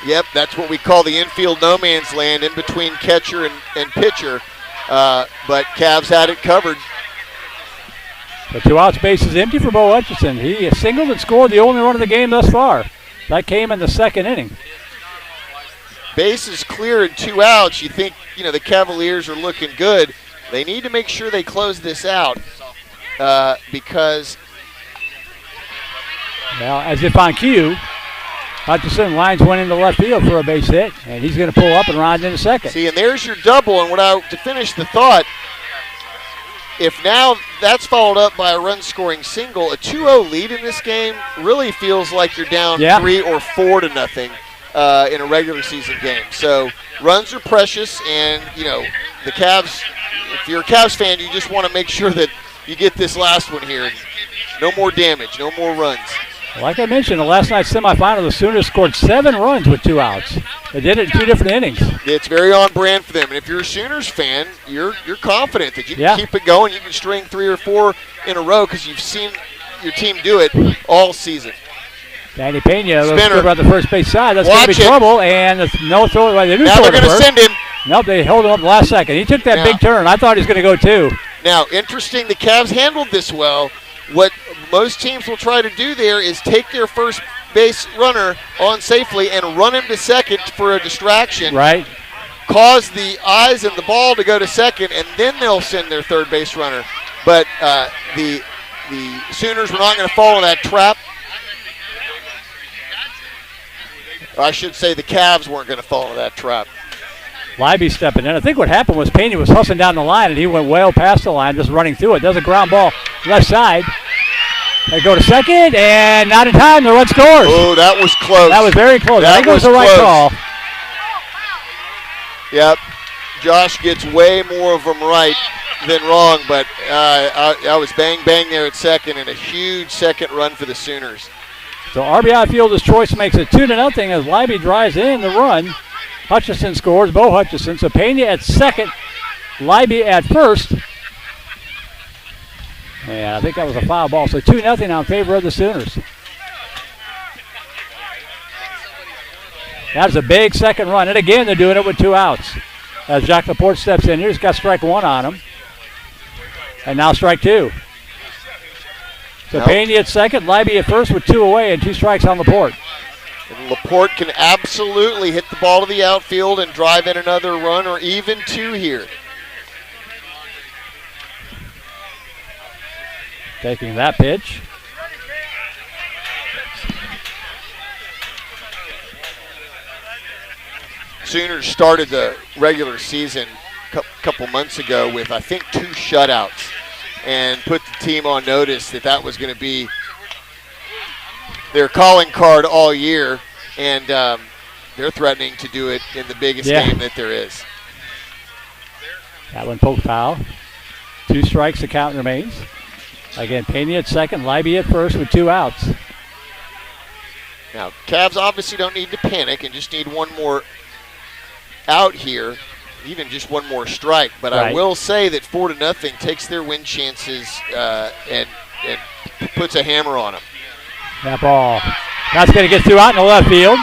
Yep, that's what we call the infield no man's land, in between catcher and pitcher. But Cavs had it covered. The 2 outs, base is empty for Bo Hutchison. He singled and scored the only run of the game thus far. That came in the 2nd inning. Base is clear and 2 outs. You think, the Cavaliers are looking good. They need to make sure they close this out because... Now, as if on cue, Hutchison lines one into left field for a base hit, and he's going to pull up and round into second. See, and there's your double, and to finish the thought, if now that's followed up by a run-scoring single, a 2-0 lead in this game really feels like you're down 3 or 4 to nothing in a regular season game. So runs are precious, and, the Cavs, if you're a Cavs fan, you just want to make sure that you get this last one here. No more damage, no more runs. Like I mentioned, the last night's semifinal, the Sooners scored 7 runs with 2 outs. They did it in 2 different innings. It's very on brand for them. And if you're a Sooners fan, you're confident that you can keep it going. You can string 3 or 4 in a row because you've seen your team do it all season. Danny Pena looks good about the first base side. That's going to be trouble, and no throw. Now they're going to send him. Nope, they hold him up the last second. He took that big turn. I thought he was going to go 2. Now, interesting, the Cavs handled this well. What most teams will try to do there is take their first base runner on safely and run him to second for a distraction. Right. Cause the eyes and the ball to go to second, and then they'll send their third base runner. But the Sooners were not going to fall in that trap. Or I should say the Cavs weren't going to fall in that trap. Libby stepping in. I think what happened was Pena was hustling down the line, and he went well past the line, just running through it. Does a ground ball left side. They go to second, and not in time. The run scores. Oh, that was close. That was very close. I think it was the right call. Yep. Josh gets way more of them right than wrong, but I was bang there at second, and a huge second run for the Sooners. So RBI fielder's choice makes it 2-0 as Libby drives in the run. Hutchison scores, Bo Hutchison. So Pena at second, Libby at first. And I think that was a foul ball. So 2-0 now in favor of the Sooners. That's a big second run. And again, they're doing it with 2 outs. As Jacques Laporte steps in here, he's got strike 1 on him. And now strike 2. So Pena at second, Libby at first with 2 away and 2 strikes on Laporte. And Laporte can absolutely hit the ball to the outfield and drive in another run or even 2 here. Taking that pitch. Sooners started the regular season a couple months ago with, I think, 2 shutouts and put the team on notice that was going to be their calling card all year, and they're threatening to do it in the biggest game that there is. That one poked foul. 2 strikes, the count remains. Again, Pena at second, Libby at first with 2 outs. Now, Cavs obviously don't need to panic and just need one more out here, even just one more strike. But Right. I will say that 4-0 takes their win chances and puts a hammer on them. That ball. That's going to get through out in the left field.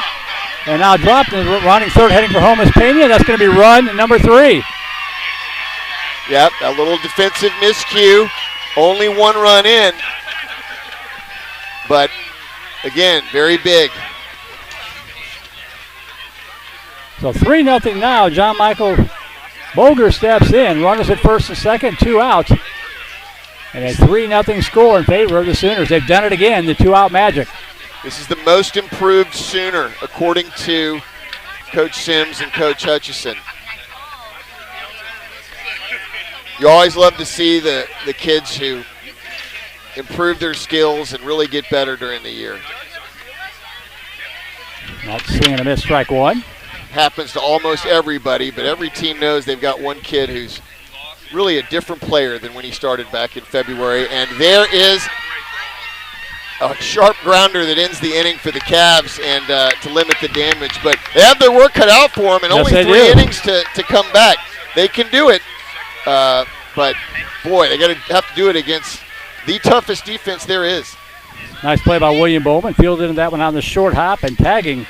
And now dropped and running third, heading for home is Pena. That's going to be run number 3. Yep, a little defensive miscue. Only 1 run in. But, again, very big. So 3-0 now. John Michael Boger steps in. Runners at first and second, 2 outs. And a 3-0 score in favor of the Sooners. They've done it again, the 2-out magic. This is the most improved Sooner, according to Coach Sims and Coach Hutchison. You always love to see the kids who improve their skills and really get better during the year. Not swinging a miss, strike 1. Happens to almost everybody, but every team knows they've got one kid who's really a different player than when he started back in February. And there is a sharp grounder that ends the inning for the Cavs and to limit the damage. But they have their work cut out for them, and Yes, only they 3 do. innings to come back. They can do it, but boy, they're going to have to do it against the toughest defense there is. Nice play by William Bowman. Fielded that one on the short hop and tagging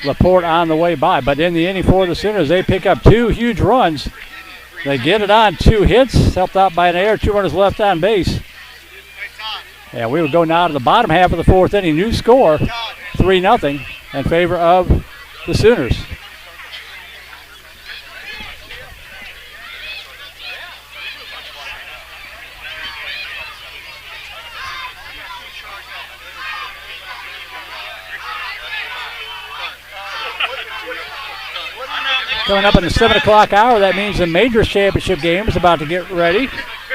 Laporte on the way by. But in the inning for the Sooners, they pick up 2 huge runs. They get it on 2 hits, helped out by an error, 2 runners left on base. And we will go now to the bottom half of the 4th inning. New score, 3-0 in favor of the Sooners. Coming up in the 7 o'clock hour, that means the major championship game is about to get ready,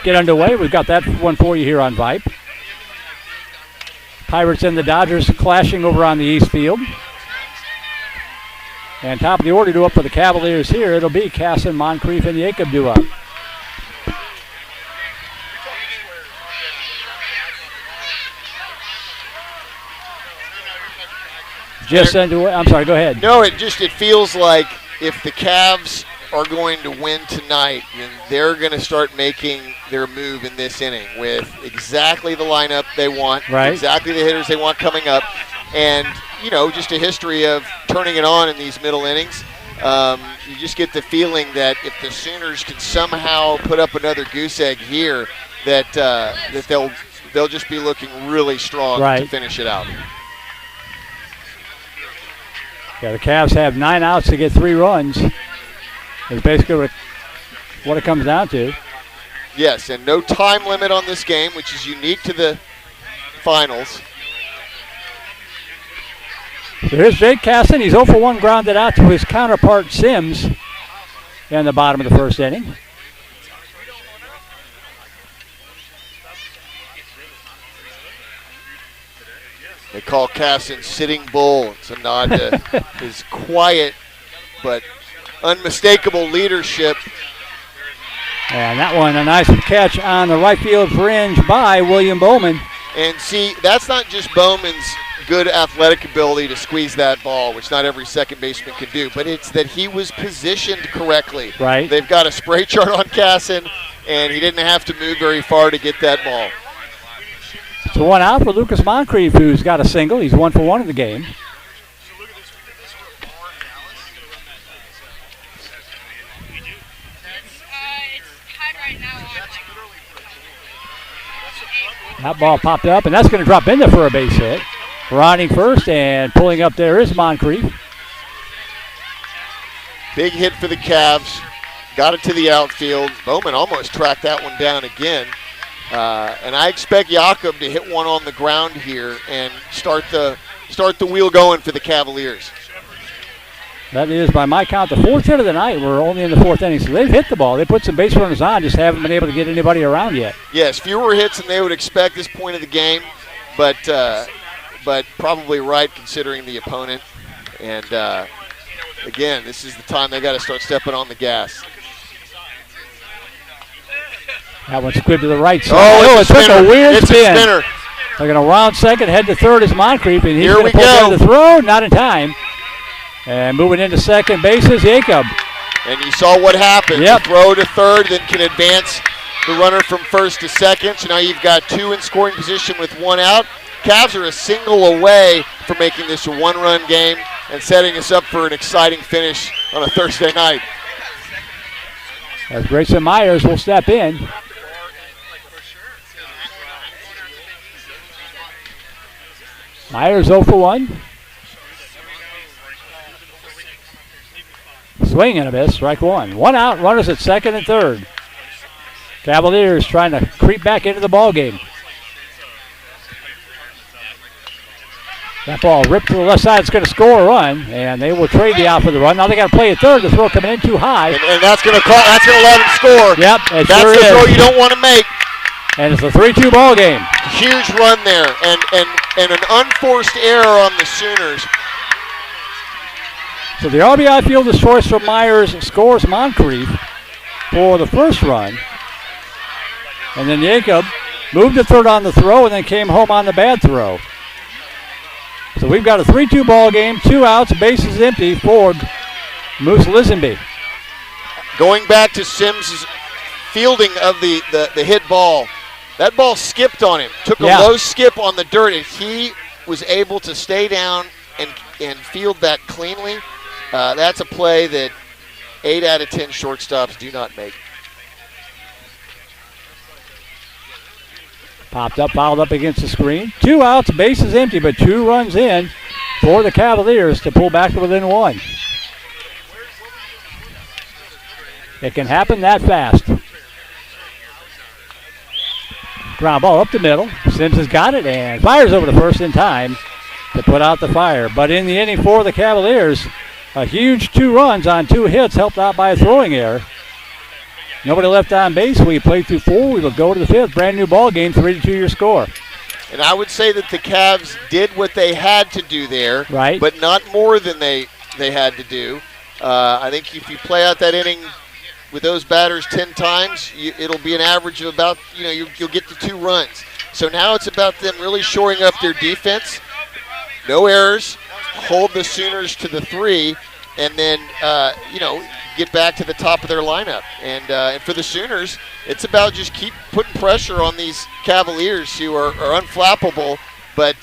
get underway. We've got that one for you here on Vype. Pirates and the Dodgers clashing over on the east field. And top of the order due up for the Cavaliers here. It'll be Casson, Moncrief, and Jacob due up. Just sent away. I'm sorry, go ahead. No, it feels like if the Cavs are going to win tonight, then they're going to start making their move in this inning with exactly the lineup they want, Right. exactly the hitters they want coming up, and, you know, just a history of turning it on in these middle innings. You just get the feeling that if the Sooners can somehow put up another goose egg here, that they'll just be looking really strong Right. to finish it out. Yeah, the Cavs have 9 outs to get 3 runs. Is basically what it comes down to. Yes, and no time limit on this game, which is unique to the finals. So here's Jake Casson. He's 0 for 1 grounded out to his counterpart Sims in the bottom of the 1st inning. They call Casson Sitting Bull. It's a nod to his quiet but unmistakable leadership. And that one, a nice catch on the right field fringe by William Bowman. And see, that's not just Bowman's good athletic ability to squeeze that ball, which not every second baseman can do, but it's that he was positioned correctly. Right. They've got a spray chart on Casson, and he didn't have to move very far to get that ball. So 1 out for Lucas Moncrief, who's got a single. He's 1 for 1 in the game. That ball popped up, and that's going to drop in there for a base hit. Ronnie first, and pulling up there is Moncrief. Big hit for the Cavs. Got it to the outfield. Bowman almost tracked that one down again. And I expect Jakob to hit one on the ground here and start the wheel going for the Cavaliers. That is, by my count, the 4th hit of the night. We're only in the 4th inning, so they've hit the ball. They put some base runners on, just haven't been able to get anybody around yet. Yes, fewer hits than they would expect this point of the game, but probably right considering the opponent. And again, this is the time they got to start stepping on the gas. That one squibbed to the right side. Oh, it took a weird it's spin. A spinner. They're going to round second, head to third is Moncrief, and he's going to pull down the throw. Not in time. And moving into second base is Jacob. And you saw what happened. Yep. Throw to third, then can advance the runner from first to second. So now you've got two in scoring position with one out. Cavs are a single away from making this a one-run game and setting us up for an exciting finish on a Thursday night. As Grayson Myers will step in. Myers 0 for 1. Swing and a miss, strike one. One out, runners at second and third. Cavaliers trying to creep back into the ball game. That ball ripped to the left side. It's going to score a run, and they will trade the out for the run. Now they got to play at third. The throw coming in too high. And that's going to let them score. Yep, that's the throw you don't want to make. And it's a 3-2 ball game. Huge run there, and an unforced error on the Sooners. So the RBI fielder's choice from Myers scores Moncrief for the first run. And then Jacob moved to third on the throw and then came home on the bad throw. So we've got a 3-2 ball game, 2 outs, bases empty for Moose Lisenby. Going back to Sims' fielding of the hit ball, that ball skipped on him. Took a low skip on the dirt, and he was able to stay down and field that cleanly. That's a play that 8 out of 10 shortstops do not make. Popped up, fouled up against the screen. 2 outs, bases empty, but 2 runs in for the Cavaliers to pull back to within 1. It can happen that fast. Ground ball up the middle. Sims has got it and fires over to first in time to put out the fire. But in the inning for the Cavaliers, a huge 2 runs on 2 hits, helped out by a throwing error. Nobody left on base. We played through 4. We will go to the 5th. Brand new ball game, 3-2 your score. And I would say that the Cavs did what they had to do there, right? But not more than they had to do. I think if you play out that inning with those batters 10 times, it'll be an average of about, you'll get to 2 runs. So now it's about them really shoring up their defense. No errors, hold the Sooners to the 3, and then, get back to the top of their lineup. And for the Sooners, it's about just keep putting pressure on these Cavaliers who are unflappable, but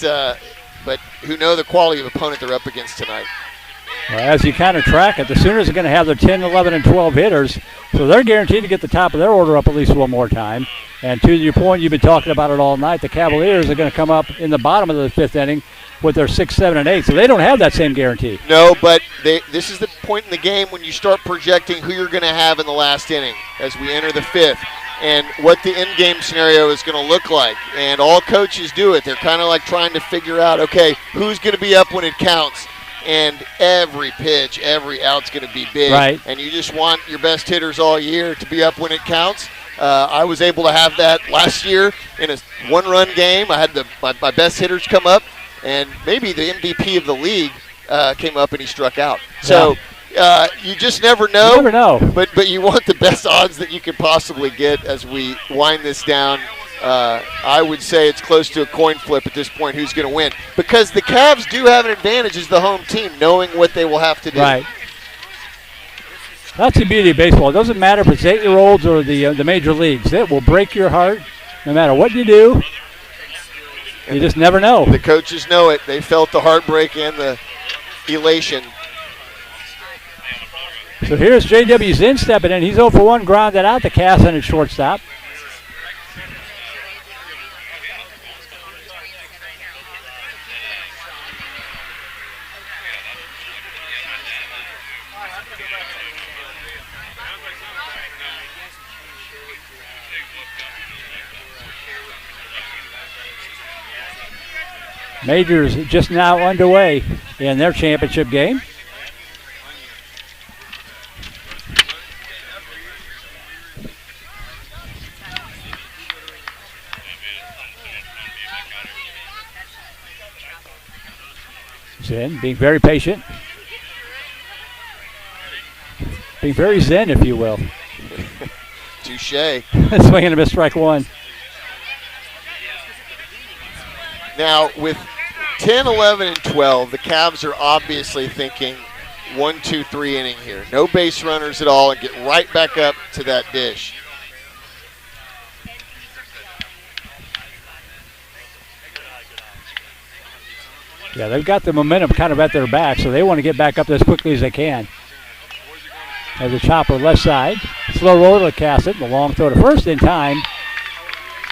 who know the quality of opponent they're up against tonight. Well, as you kind of track it, the Sooners are going to have their 10, 11, and 12 hitters, so they're guaranteed to get the top of their order up at least one more time. And to your point, you've been talking about it all night, the Cavaliers are going to come up in the bottom of the 5th inning with their 6, 7, and 8, so they don't have that same guarantee. No, but this is the point in the game when you start projecting who you're going to have in the last inning as we enter the 5th and what the in-game scenario is going to look like. And all coaches do it. They're kind of like trying to figure out, okay, who's going to be up when it counts. And every pitch, every out's going to be big. Right. And you just want your best hitters all year to be up when it counts. I was able to have that last year in a one-run game. I had my best hitters come up, and maybe the MVP of the league came up and he struck out. So you just never know. You never know. But you want the best odds that you can possibly get as we wind this down. I would say it's close to a coin flip at this point who's going to win. Because the Cavs do have an advantage as the home team, knowing what they will have to do. Right. That's the beauty of baseball. It doesn't matter if it's 8-year-olds or the major leagues. It will break your heart no matter what you do. You just never know. The coaches know it. They felt the heartbreak and the elation. So here's J.W. Zinn stepping in. He's 0 for 1, grounded out to Casson at shortstop. Majors just now underway in their championship game. Zen being very patient. Being very zen, if you will. Touche. Swing and a miss, strike one. Now, with 10, 11, and 12, the Cavs are obviously thinking 1, 2, 3 inning here. No base runners at all and get right back up to that dish. Yeah, they've got the momentum kind of at their back, so they want to get back up as quickly as they can. As the chopper left side. Slow roller to Cassett. The long throw to first in time.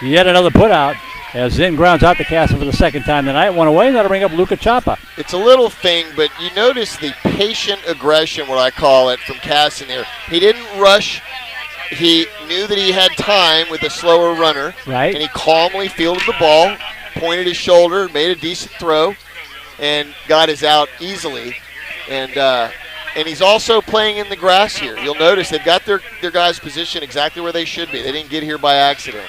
Yet another put out as Zinn grounds out to Cassett for the second time tonight. One away, that'll bring up Luca Chapa. It's a little thing, but you notice the patient aggression, what I call it, from Cassett there. He didn't rush. He knew that he had time with a slower runner. Right. And he calmly fielded the ball, pointed his shoulder, made a decent throw, and got his out easily. And he's also playing in the grass here. You'll notice they've got their guys positioned exactly where they should be. They didn't get here by accident.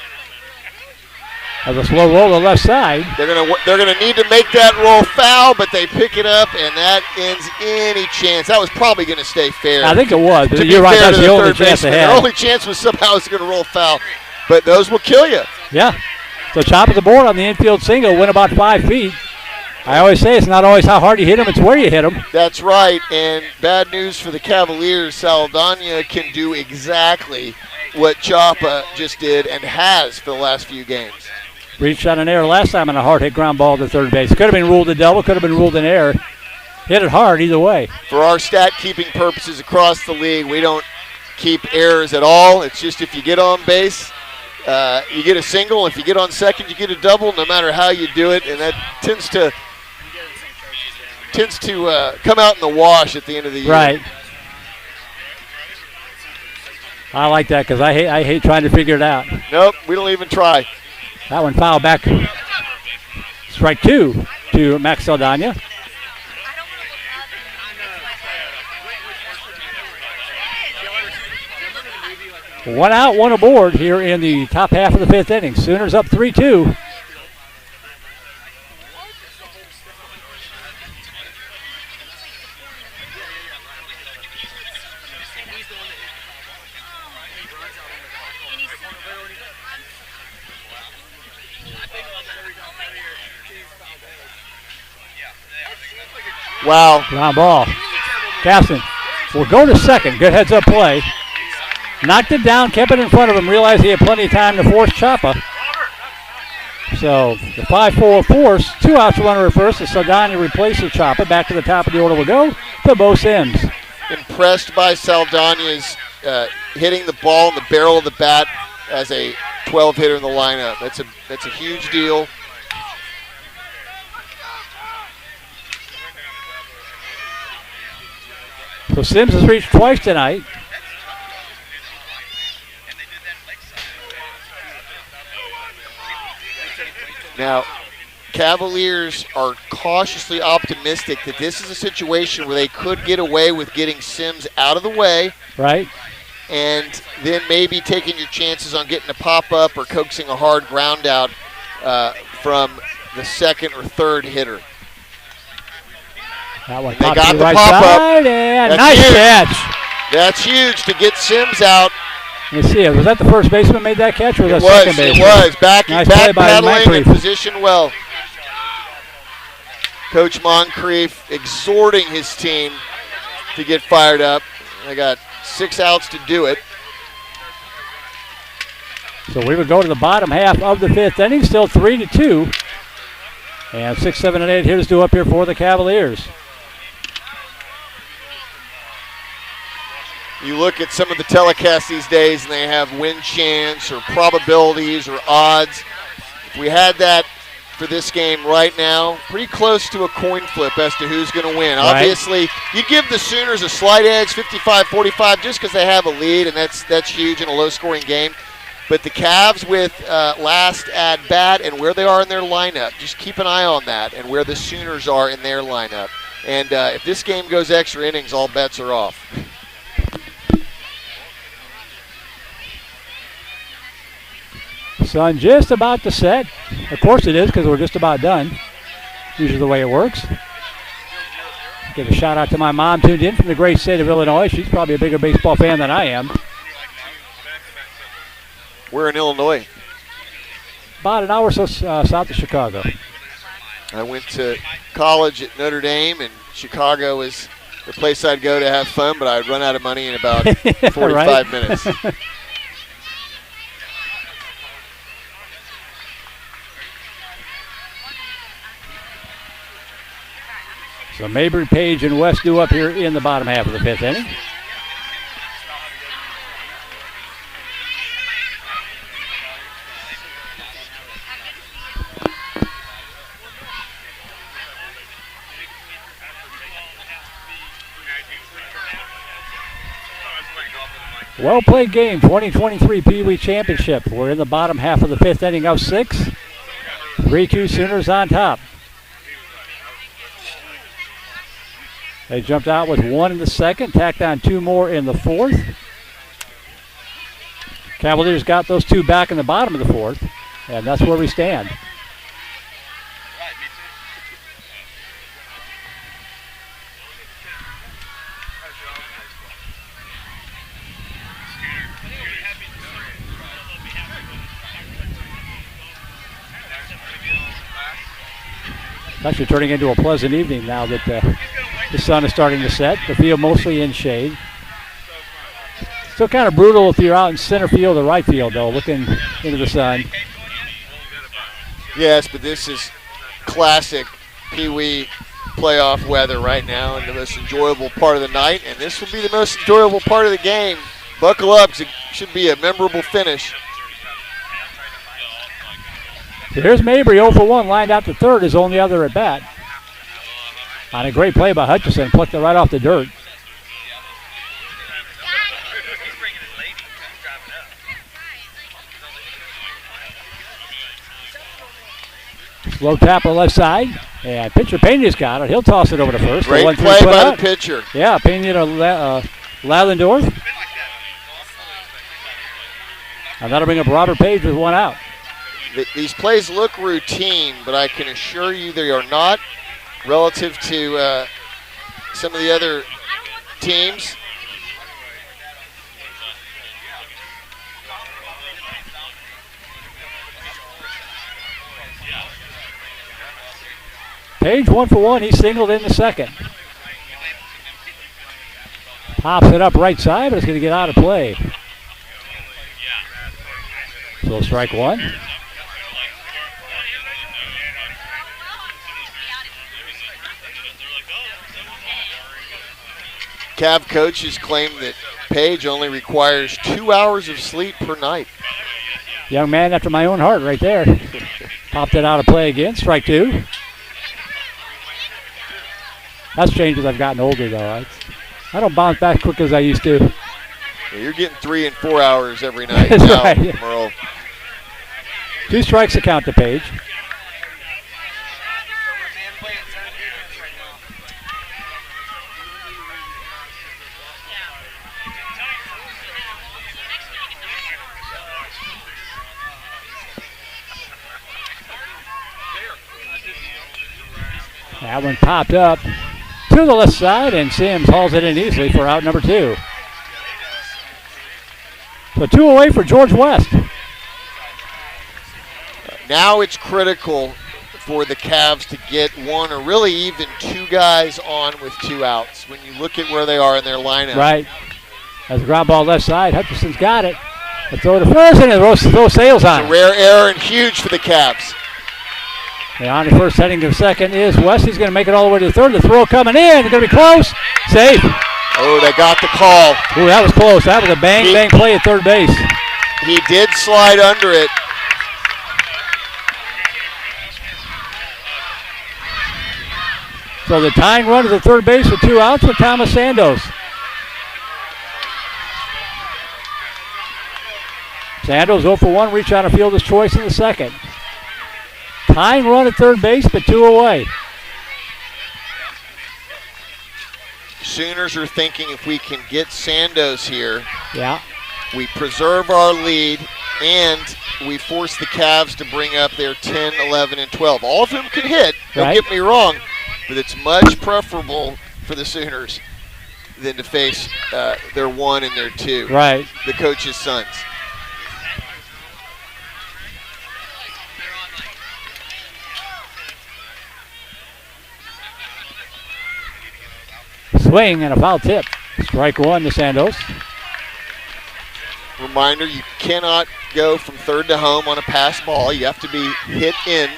As a slow roll to the left side. They're gonna need to make that roll foul, but they pick it up, and that ends any chance. That was probably going to stay fair. I think it was. To You're be right. fair That's to the only third chance they baseman. had. Their only chance was somehow it's going to roll foul, but those will kill you. Yeah. So top of the board on the infield single, went about 5 feet. I always say it's not always how hard you hit them, it's where you hit them. That's right, and bad news for the Cavaliers. Saldana can do exactly what Chapa just did and has for the last few games. Reached on an error last time on a hard hit ground ball to third base. Could have been ruled a double, could have been ruled an error. Hit it hard either way. For our stat keeping purposes across the league, we don't keep errors at all. It's just if you get on base, you get a single. If you get on second, you get a double, no matter how you do it, and that tends to come out in the wash at the end of the year. Right. I like that because I hate trying to figure it out. Nope, we don't even try. That one fouled back. Strike two to Max Saldana. One out, one aboard here in the top half of the fifth inning. Sooners up 3-2. Wow. Ground ball. Caston will go to second. Good heads-up play. Knocked it down, kept it in front of him, realized he had plenty of time to force Chapa. So the 5-4 force, 2 outs, runner at first, as Saldana replaces Chapa. Back to the top of the order will go to Bo Sims. Impressed by Saldana's hitting the ball in the barrel of the bat as a 12 hitter in the lineup. That's a huge deal. So Sims has reached twice tonight. Now, Cavaliers are cautiously optimistic that this is a situation where they could get away with getting Sims out of the way. Right. And then maybe taking your chances on getting a pop-up or coaxing a hard ground out from the second or third hitter. That one they popped got to the the right pop-up. side, and That's nice huge. catch. That's huge to get Sims out. Let's see, was that the first baseman made that catch or was that second baseman? It was. Nice play by Backpedaling Moncrief. and positioned well. Coach Moncrief exhorting his team to get fired up. They got 6 outs to do it. So we would go to the bottom half of the fifth inning, still 3-2. And 6, 7, and 8 hitters due up here for the Cavaliers. You look at some of the telecasts these days and they have win chance or probabilities or odds. If we had that for this game right now, pretty close to a coin flip as to who's going to win. Right. Obviously, you give the Sooners a slight edge, 55-45, just because they have a lead, and that's huge in a low-scoring game. But the Cavs with last at bat and where they are in their lineup, just keep an eye on that and where the Sooners are in their lineup. And if this game goes extra innings, all bets are off. Sun just about to set. Of course it is because we're just about done. Usually the way it works. Give a shout out to my mom tuned in from the great state of Illinois. She's probably a bigger baseball fan than I am. We're in Illinois. About an hour or so south of Chicago. I went to college at Notre Dame, and Chicago is the place I'd go to have fun, but I'd run out of money in about 45 minutes. So Mabry, Page, and West due up here in the bottom half of the 5th inning. Well played game, 2023 PeeWee Championship. We're in the bottom half of the 5th inning of 6. 3-2 Sooners on top. They jumped out with 1 in the 2nd, tacked on 2 more in the 4th. Cavaliers got those 2 back in the bottom of the 4th, and that's where we stand. It's actually turning into a pleasant evening now that the sun is starting to set. The field mostly in shade. Still kind of brutal if you're out in center field or right field, though, looking into the sun. Yes, but this is classic PeeWee playoff weather right now, and the most enjoyable part of the night, and this will be the most enjoyable part of the game. Buckle up, 'cause it should be a memorable finish. So here's Mabry, 0 for 1, lined out to third, his only other at bat. On a great play by Hutchison, plucked it right off the dirt. Slow tap on the left side, and pitcher Pena's got it. He'll toss it over to first. Great play by the pitcher. Yeah, Pena to Ladendorf. And that'll bring up Robert Page with 1 out. These plays look routine, but I can assure you they are not relative to some of the other teams. Page 1 for 1. He singled in the 2nd. Pops it up right side, but it's going to get out of play. So strike 1. Cav coaches claim that Page only requires 2 hours of sleep per night. Young man after my own heart right there. Popped it out of play again. Strike 2. That's changed as I've gotten older, though. I don't bounce back quick as I used to. Yeah, you're getting 3 and 4 hours every night That's now, right. Merle. 2 strikes to count to Page. That one popped up to the left side, and Sims hauls it in easily for out number 2. So 2 away for George West. Now it's critical for the Cavs to get 1 or really even 2 guys on with 2 outs when you look at where they are in their lineup. Right. As a ground ball left side, Hutchison's got it. They throw to first, and it throws Sales on. It's a rare error and huge for the Cavs. The on the first, heading to second is West. He's going to make it all the way to the third. The throw coming in. It's going to be close. Safe. Oh, they got the call. Ooh, that was close. That was a bang play at third base. He did slide under it. So the tying run to the third base with 2 outs with Thomas Sandos. Sandos 0 for 1, reach out of fielder's choice in the 2nd. Tying run at third base, but 2 away. Sooners are thinking if we can get Sandos here, yeah, we preserve our lead and we force the Cavs to bring up their 10, 11, and 12. All of whom can hit, don't get me wrong, but it's much preferable for the Sooners than to face their 1 and their 2. Right. The coach's sons. swing and a foul tip. Strike one to Sandos. Reminder, you cannot go from third to home on a pass ball. You have to be hit in.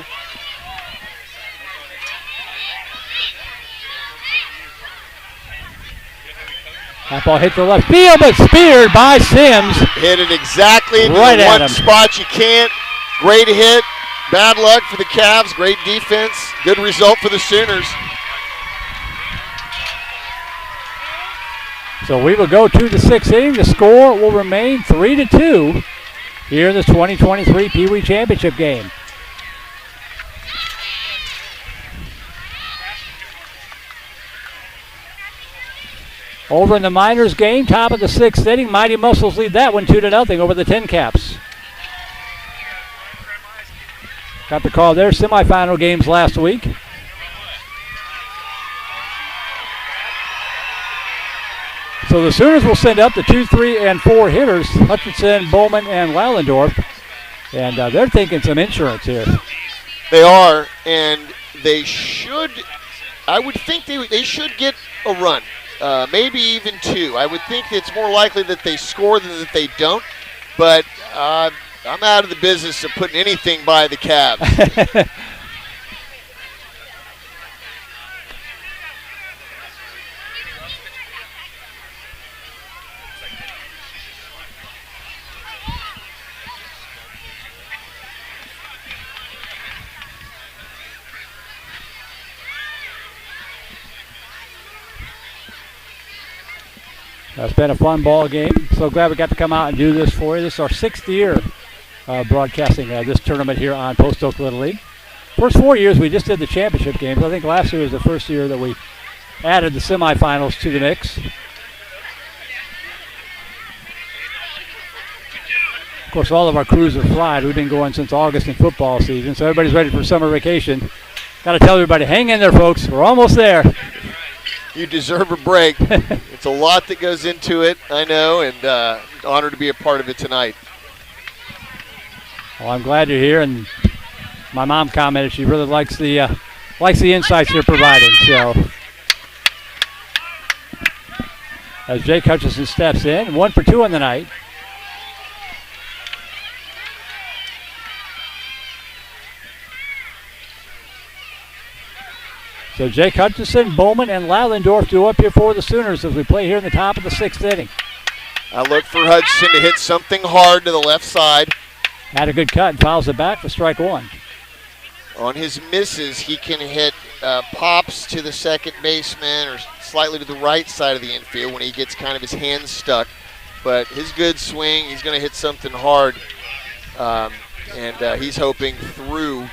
That ball hit the left field, but speared by Sims. Hit it exactly in Right the at one him. spot you can't. Great hit. Bad luck for the Cavs. Great defense. Good result for the Sooners. So we will go to the sixth inning. The score will remain 3-2 here in the 2023 PeeWee Championship game. Over in the Miners game, top of the sixth inning, Mighty Muscles lead that one 2-0 over the Tin Caps. Got the call there, semifinal games last week. So the Sooners will send up the 2, 3, and 4 hitters, Hutchinson, Bowman, and Lallendorf. And they're thinking some insurance here. They are, and they should, I would think they should get a run. Maybe even 2. I would think it's more likely that they score than that they don't. But I'm out of the business of putting anything by the Cavs. It's been a fun ball game. So glad we got to come out and do this for you. This is our 6th year broadcasting this tournament here on Post Oak Little League. First 4 years we just did the championship games. I think last year was the first year that we added the semifinals to the mix. Of course, all of our crews are flying. We've been going since August in football season, so everybody's ready for summer vacation. Got to tell everybody, hang in there, folks. We're almost there. You deserve a break. It's a lot that goes into it, I know, and honored to be a part of it tonight. Well, I'm glad you're here, and my mom commented she really likes the insights you're providing. So, as Jake Hutchison steps in, 1 for 2 on the night. So Jake Hutchison, Bowman, and Lallendorf do up here for the Sooners as we play here in the top of the 6th inning. I look for Hutchison to hit something hard to the left side. Had a good cut and fouls it back for strike one. On his misses, he can hit pops to the second baseman or slightly to the right side of the infield when he gets kind of his hands stuck. But his good swing, he's going to hit something hard, and he's hoping through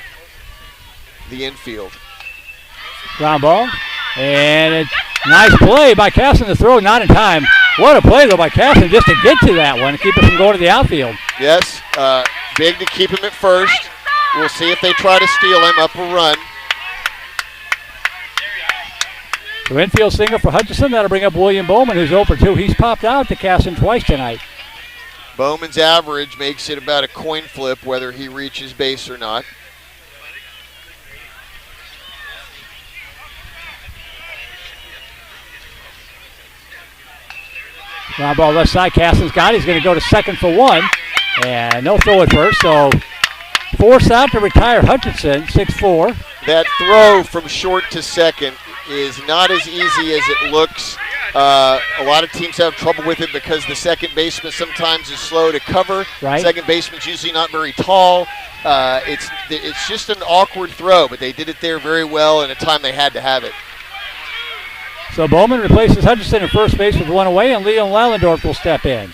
the infield. Ground ball. And a nice play by Casson. The throw not in time. What a play, though, by Casson just to get to that one and keep it from going to the outfield. Yes, big to keep him at first. We'll see if they try to steal him up a run. So infield single for Hutchison. That'll bring up William Bowman, who's 0 for 2. He's popped out to Casson twice tonight. Bowman's average makes it about a coin flip whether he reaches base or not. Ground ball left side. Casson's got it. He's going to go to second for 1. And no throw at first. So force out to retire Hutchinson, 6-4. That throw from short to second is not as easy as it looks. A lot of teams have trouble with it because the second baseman sometimes is slow to cover. Right. Second baseman's usually not very tall. It's just an awkward throw, but they did it there very well in a time they had to have it. So Bowman replaces Hutchison at first base with 1 away, and Leon Lallendorf will step in.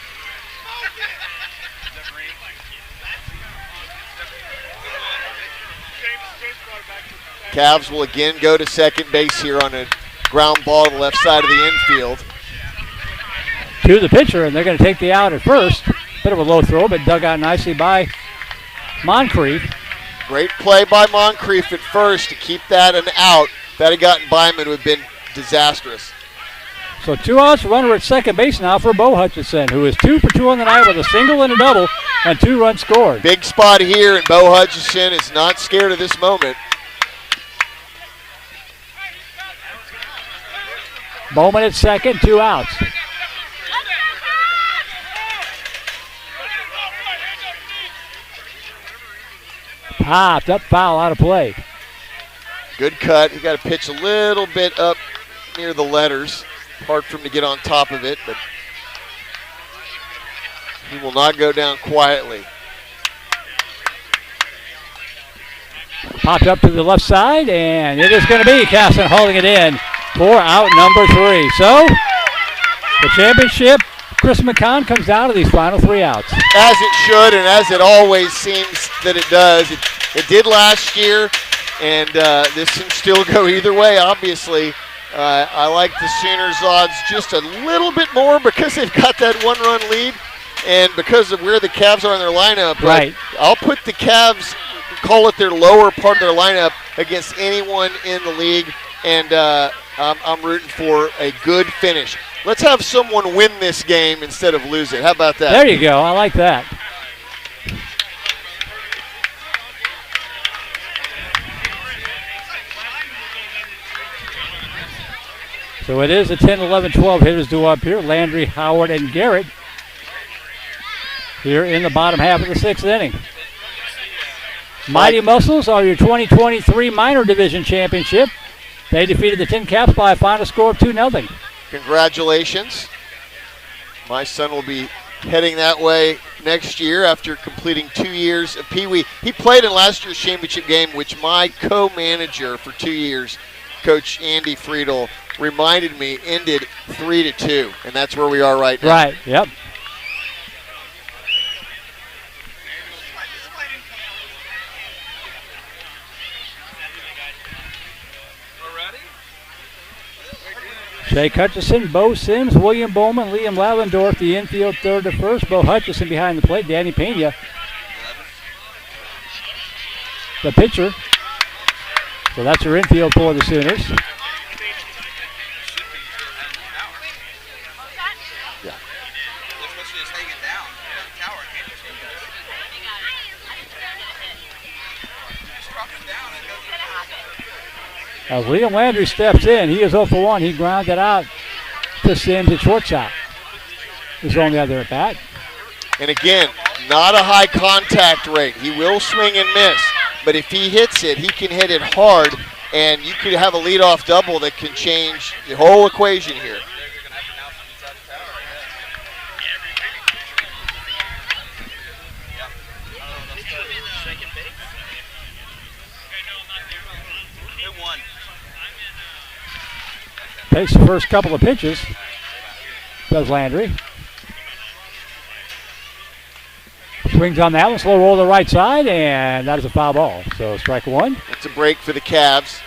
Cavs will again go to second base here on a ground ball to the left side of the infield. To the pitcher, and they're going to take the out at first. Bit of a low throw, but dug out nicely by Moncrief. Great play by Moncrief at first to keep that an out. If that had gotten by him, it would have been disastrous. So 2 outs, runner at second base now for Bo Hutchison, who is 2 for 2 on the night with a single and a double and 2 runs scored. Big spot here, and Bo Hutchison is not scared of this moment. Bowman at second, 2 outs. Popped up, foul, out of play. Good cut. He got to pitch a little bit up near the letters. Hard for him to get on top of it, but he will not go down quietly. Popped up to the left side, and it is going to be Casson holding it in for out number 3. So the championship, Chris McCon, comes down to these final 3 outs. As it should, and as it always seems that it does. It did last year, and this can still go either way, obviously. I like the Sooners' odds just a little bit more because they've got that 1-run lead and because of where the Cavs are in their lineup. Right. I'll put the Cavs, call it their lower part of their lineup, against anyone in the league, and I'm rooting for a good finish. Let's have someone win this game instead of lose it. How about that? There you go. I like that. So it is the 10, 11, 12 hitters due up here. Landry, Howard, and Garrett here in the bottom half of the 6th inning. Mighty Muscles are your 2023 Minor Division Championship. They defeated the Tin Caps by a final score of 2-0. Congratulations. My son will be heading that way next year after completing 2 years of PeeWee. He played in last year's championship game, which my co-manager for 2 years, Coach Andy Friedel, reminded me ended 3-2, and that's where we are right now. Right, yep. Jake Hutchison, Bo Sims, William Bowman, Liam Lavendorf, the infield third to first. Bo Hutchison behind the plate, Danny Pena, the pitcher. So that's your infield for the Sooners. As Liam Landry steps in, he is 0 for 1. He grounded out to Sims at shortstop. His only other at bat. And again, not a high contact rate. He will swing and miss, but if he hits it, he can hit it hard, and you could have a leadoff double that can change the whole equation here. Takes the first couple of pitches, does Landry. Swings on that one, slow roll to the right side, and that is a foul ball. So strike 1. It's a break for the Cavs.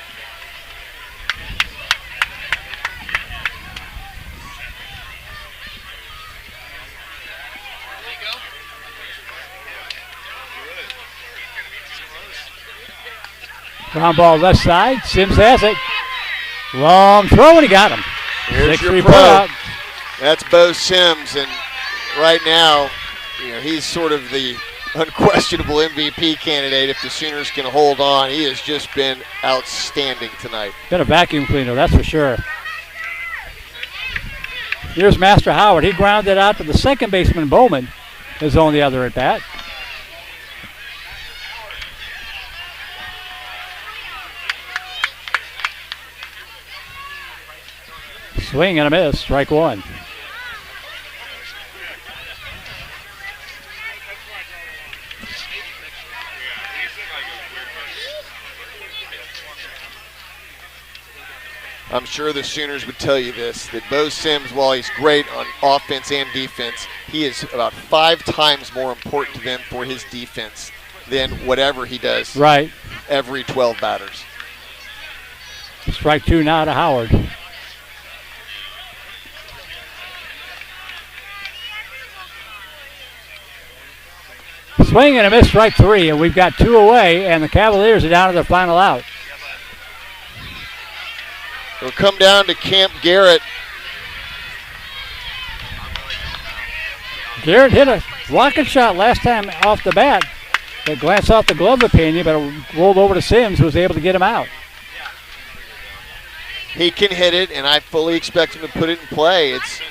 Ground ball left side, Sims has it. Long throw, and he got him. Here's your 6-3 pro. putout. That's Bo Sims, and right now, he's sort of the unquestionable MVP candidate if the Sooners can hold on. He has just been outstanding tonight. Been a vacuum cleaner, that's for sure. Here's Master Howard. He grounded out to the second baseman, Bowman, his only other at bat. Swing and a miss, strike 1. I'm sure the Sooners would tell you this, that Bo Sims, while he's great on offense and defense, he is about 5 times more important to them for his defense than whatever he does Right. every 12 batters. Strike 2 now to Howard. Swing and a miss, strike 3, and we've got 2 away, and the Cavaliers are down to their final out. It'll come down to Camp Garrett. Garrett hit a rocket shot last time off the bat. It glanced off the glove of Pena, but it rolled over to Sims, who was able to get him out. he can hit it, and I fully expect him to put it in play. It's,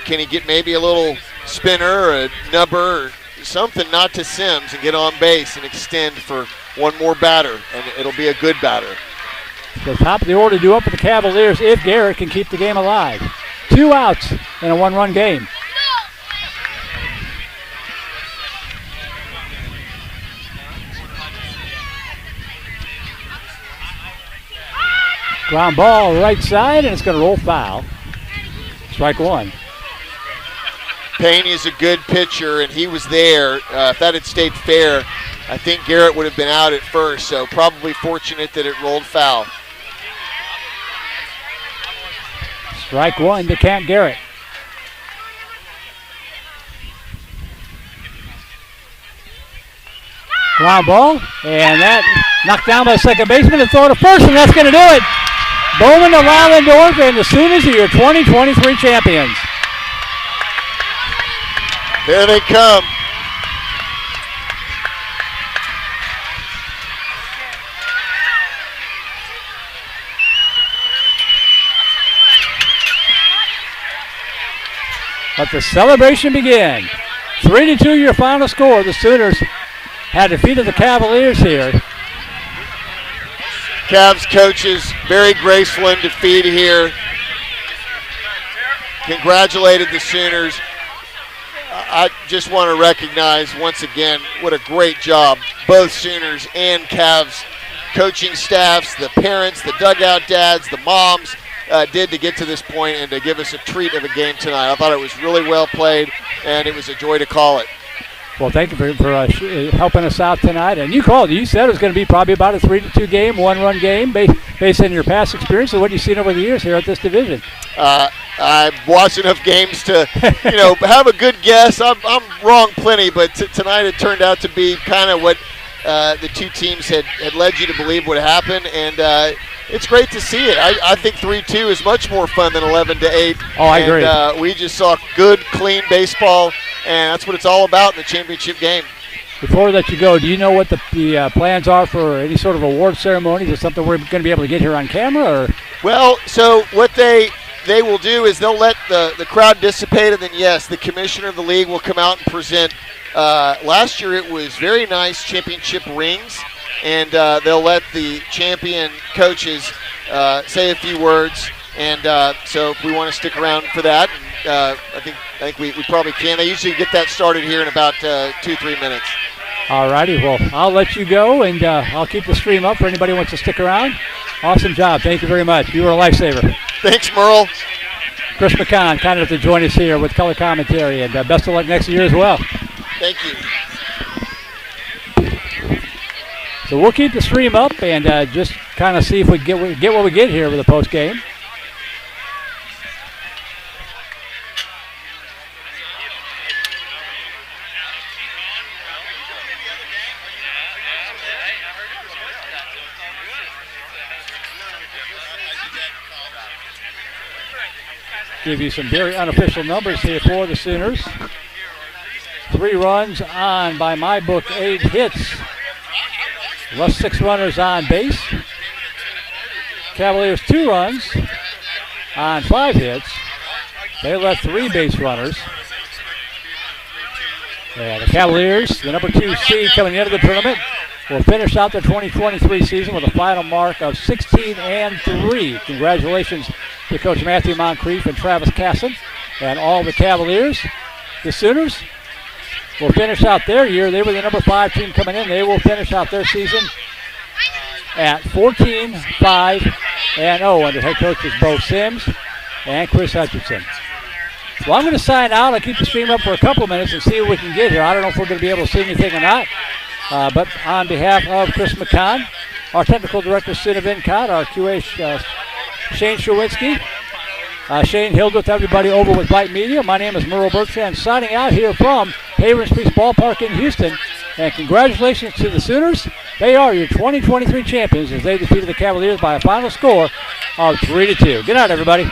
can he get maybe a little spinner or a nubber or something not to Sims and get on base and extend for one more batter, and it'll be a good batter. The top of the order due up for the Cavaliers if Garrett can keep the game alive. 2 outs in a 1-run game. Ground ball right side, and it's going to roll foul. Strike one. Payne is a good pitcher, and he was there. If that had stayed fair, I think Garrett would have been out at first, so probably fortunate that it rolled foul. Strike one to Camp Garrett. Ground ball, and that knocked down by the second baseman and throw to first, and that's going to do it. Bowman to Lallendorf, and the Sooners are your 2023 champions. There they come. Let the celebration begin. 3-2 your final score. The Sooners had defeated the Cavaliers here. Cavs coaches very graceful in defeat here. Congratulated the Sooners. I just want to recognize once again what a great job both Sooners and Cavs coaching staffs, the parents, the dugout dads, the moms did to get to this point and to give us a treat of a game tonight. I thought it was really well played, and it was a joy to call it. Well, thank you for helping us out tonight. And you called. You said it was going to be probably about a 3-2 game, 1-run game, based on your past experience and what you've seen over the years here at this division. I've watched enough games to, have a good guess. I'm wrong plenty, but tonight it turned out to be kind of what the two teams had led you to believe would happen, and it's great to see it. I think 3-2 is much more fun than 11-8. Oh, I agree. We just saw good, clean baseball, and that's what it's all about in the championship game. Before we let you go, do you know what the plans are for any sort of award ceremonies or something we're going to be able to get here on camera? Or? Well, so what they will do is they'll let the crowd dissipate, and then, yes, the commissioner of the league will come out and present. Last year it was very nice championship rings, and they'll let the champion coaches say a few words. And so if we want to stick around for that, I think we probably can. They usually get that started here in about 2-3 minutes. All righty. Well, I'll let you go, and I'll keep the stream up for anybody who wants to stick around. Awesome job. Thank you very much. You were a lifesaver. Thanks, Merle. Chris McCann kind of to join us here with color commentary, and best of luck next year as well. Thank you. So we'll keep the stream up and just kind of see if we get what we get here with the post game. Give you some very unofficial numbers here for the Sooners. 3 runs on, by my book, 8 hits. Left 6 runners on base. Cavaliers 2 runs on 5 hits. They left 3 base runners. And the Cavaliers, the number 2 seed coming into the tournament, will finish out the 2023 season with a final mark of 16-3. Congratulations to Coach Matthew Moncrief and Travis Casson and all the Cavaliers. The Sooners will finish out their year. They were the number 5 team coming in. They will finish out their season at 14-5-0 under head coaches Bo Sims and Chris Hutchinson. Well, I'm going to sign out. I'll keep the stream up for a couple minutes and see what we can get here. I don't know if we're going to be able to see anything or not. But on behalf of Chris McCann, our technical director, Sid Vincott, our QA, Shane Shawinski, Shane Hildreth, everybody over with Vype Media. My name is Merle Bertrand, signing out here from Havens Priest Ballpark in Houston. And congratulations to the Sooners. They are your 2023 champions as they defeated the Cavaliers by a final score of 3-2. Good night, everybody.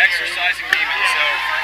Exercising demons, so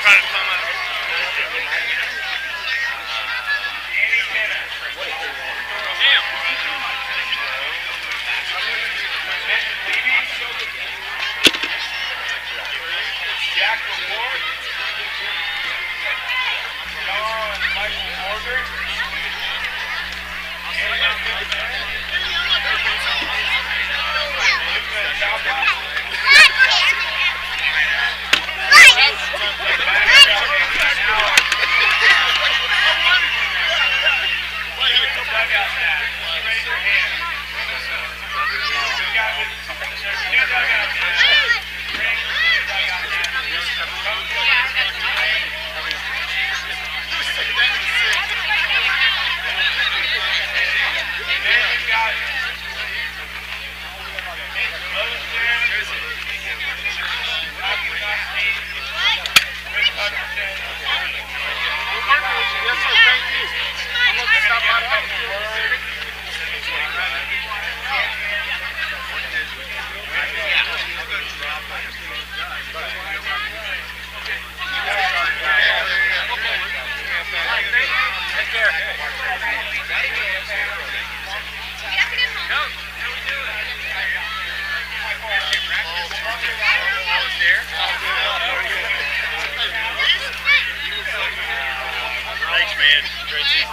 Trying to come on. there? Thanks, man. Great season.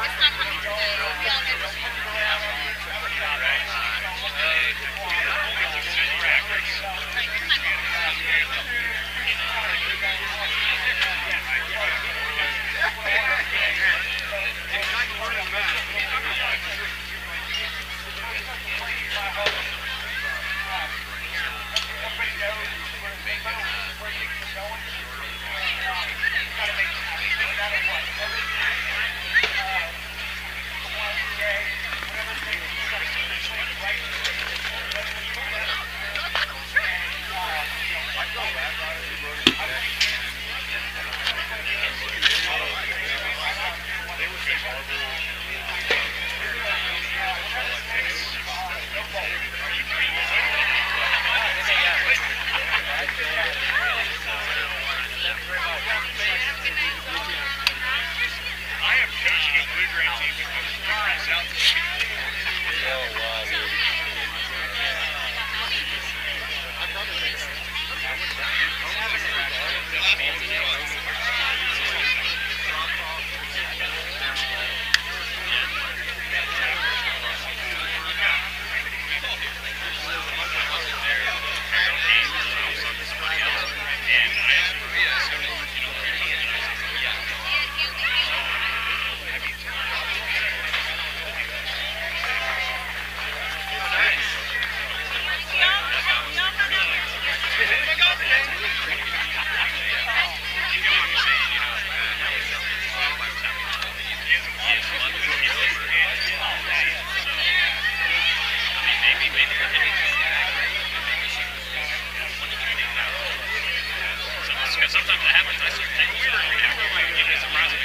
Sometimes it happens. I see things weird. You get surprised me.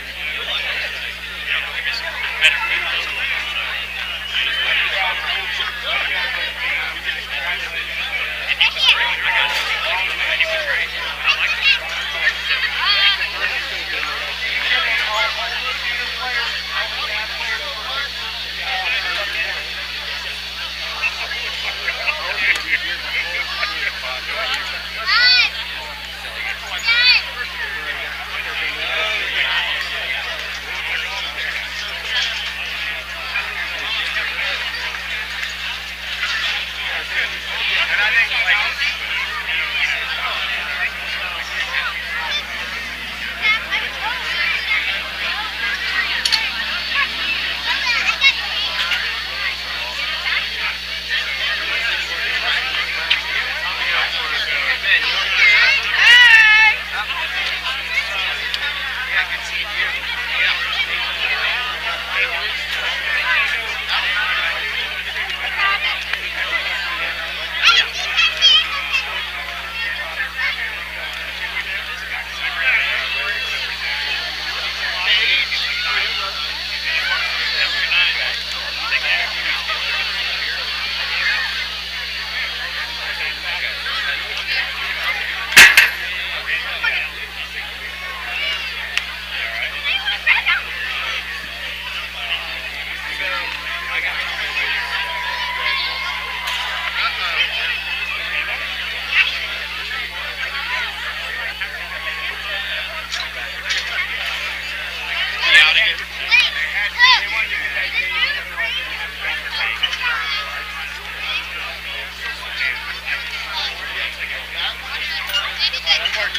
Better food or something. He was great. I like him.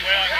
Well,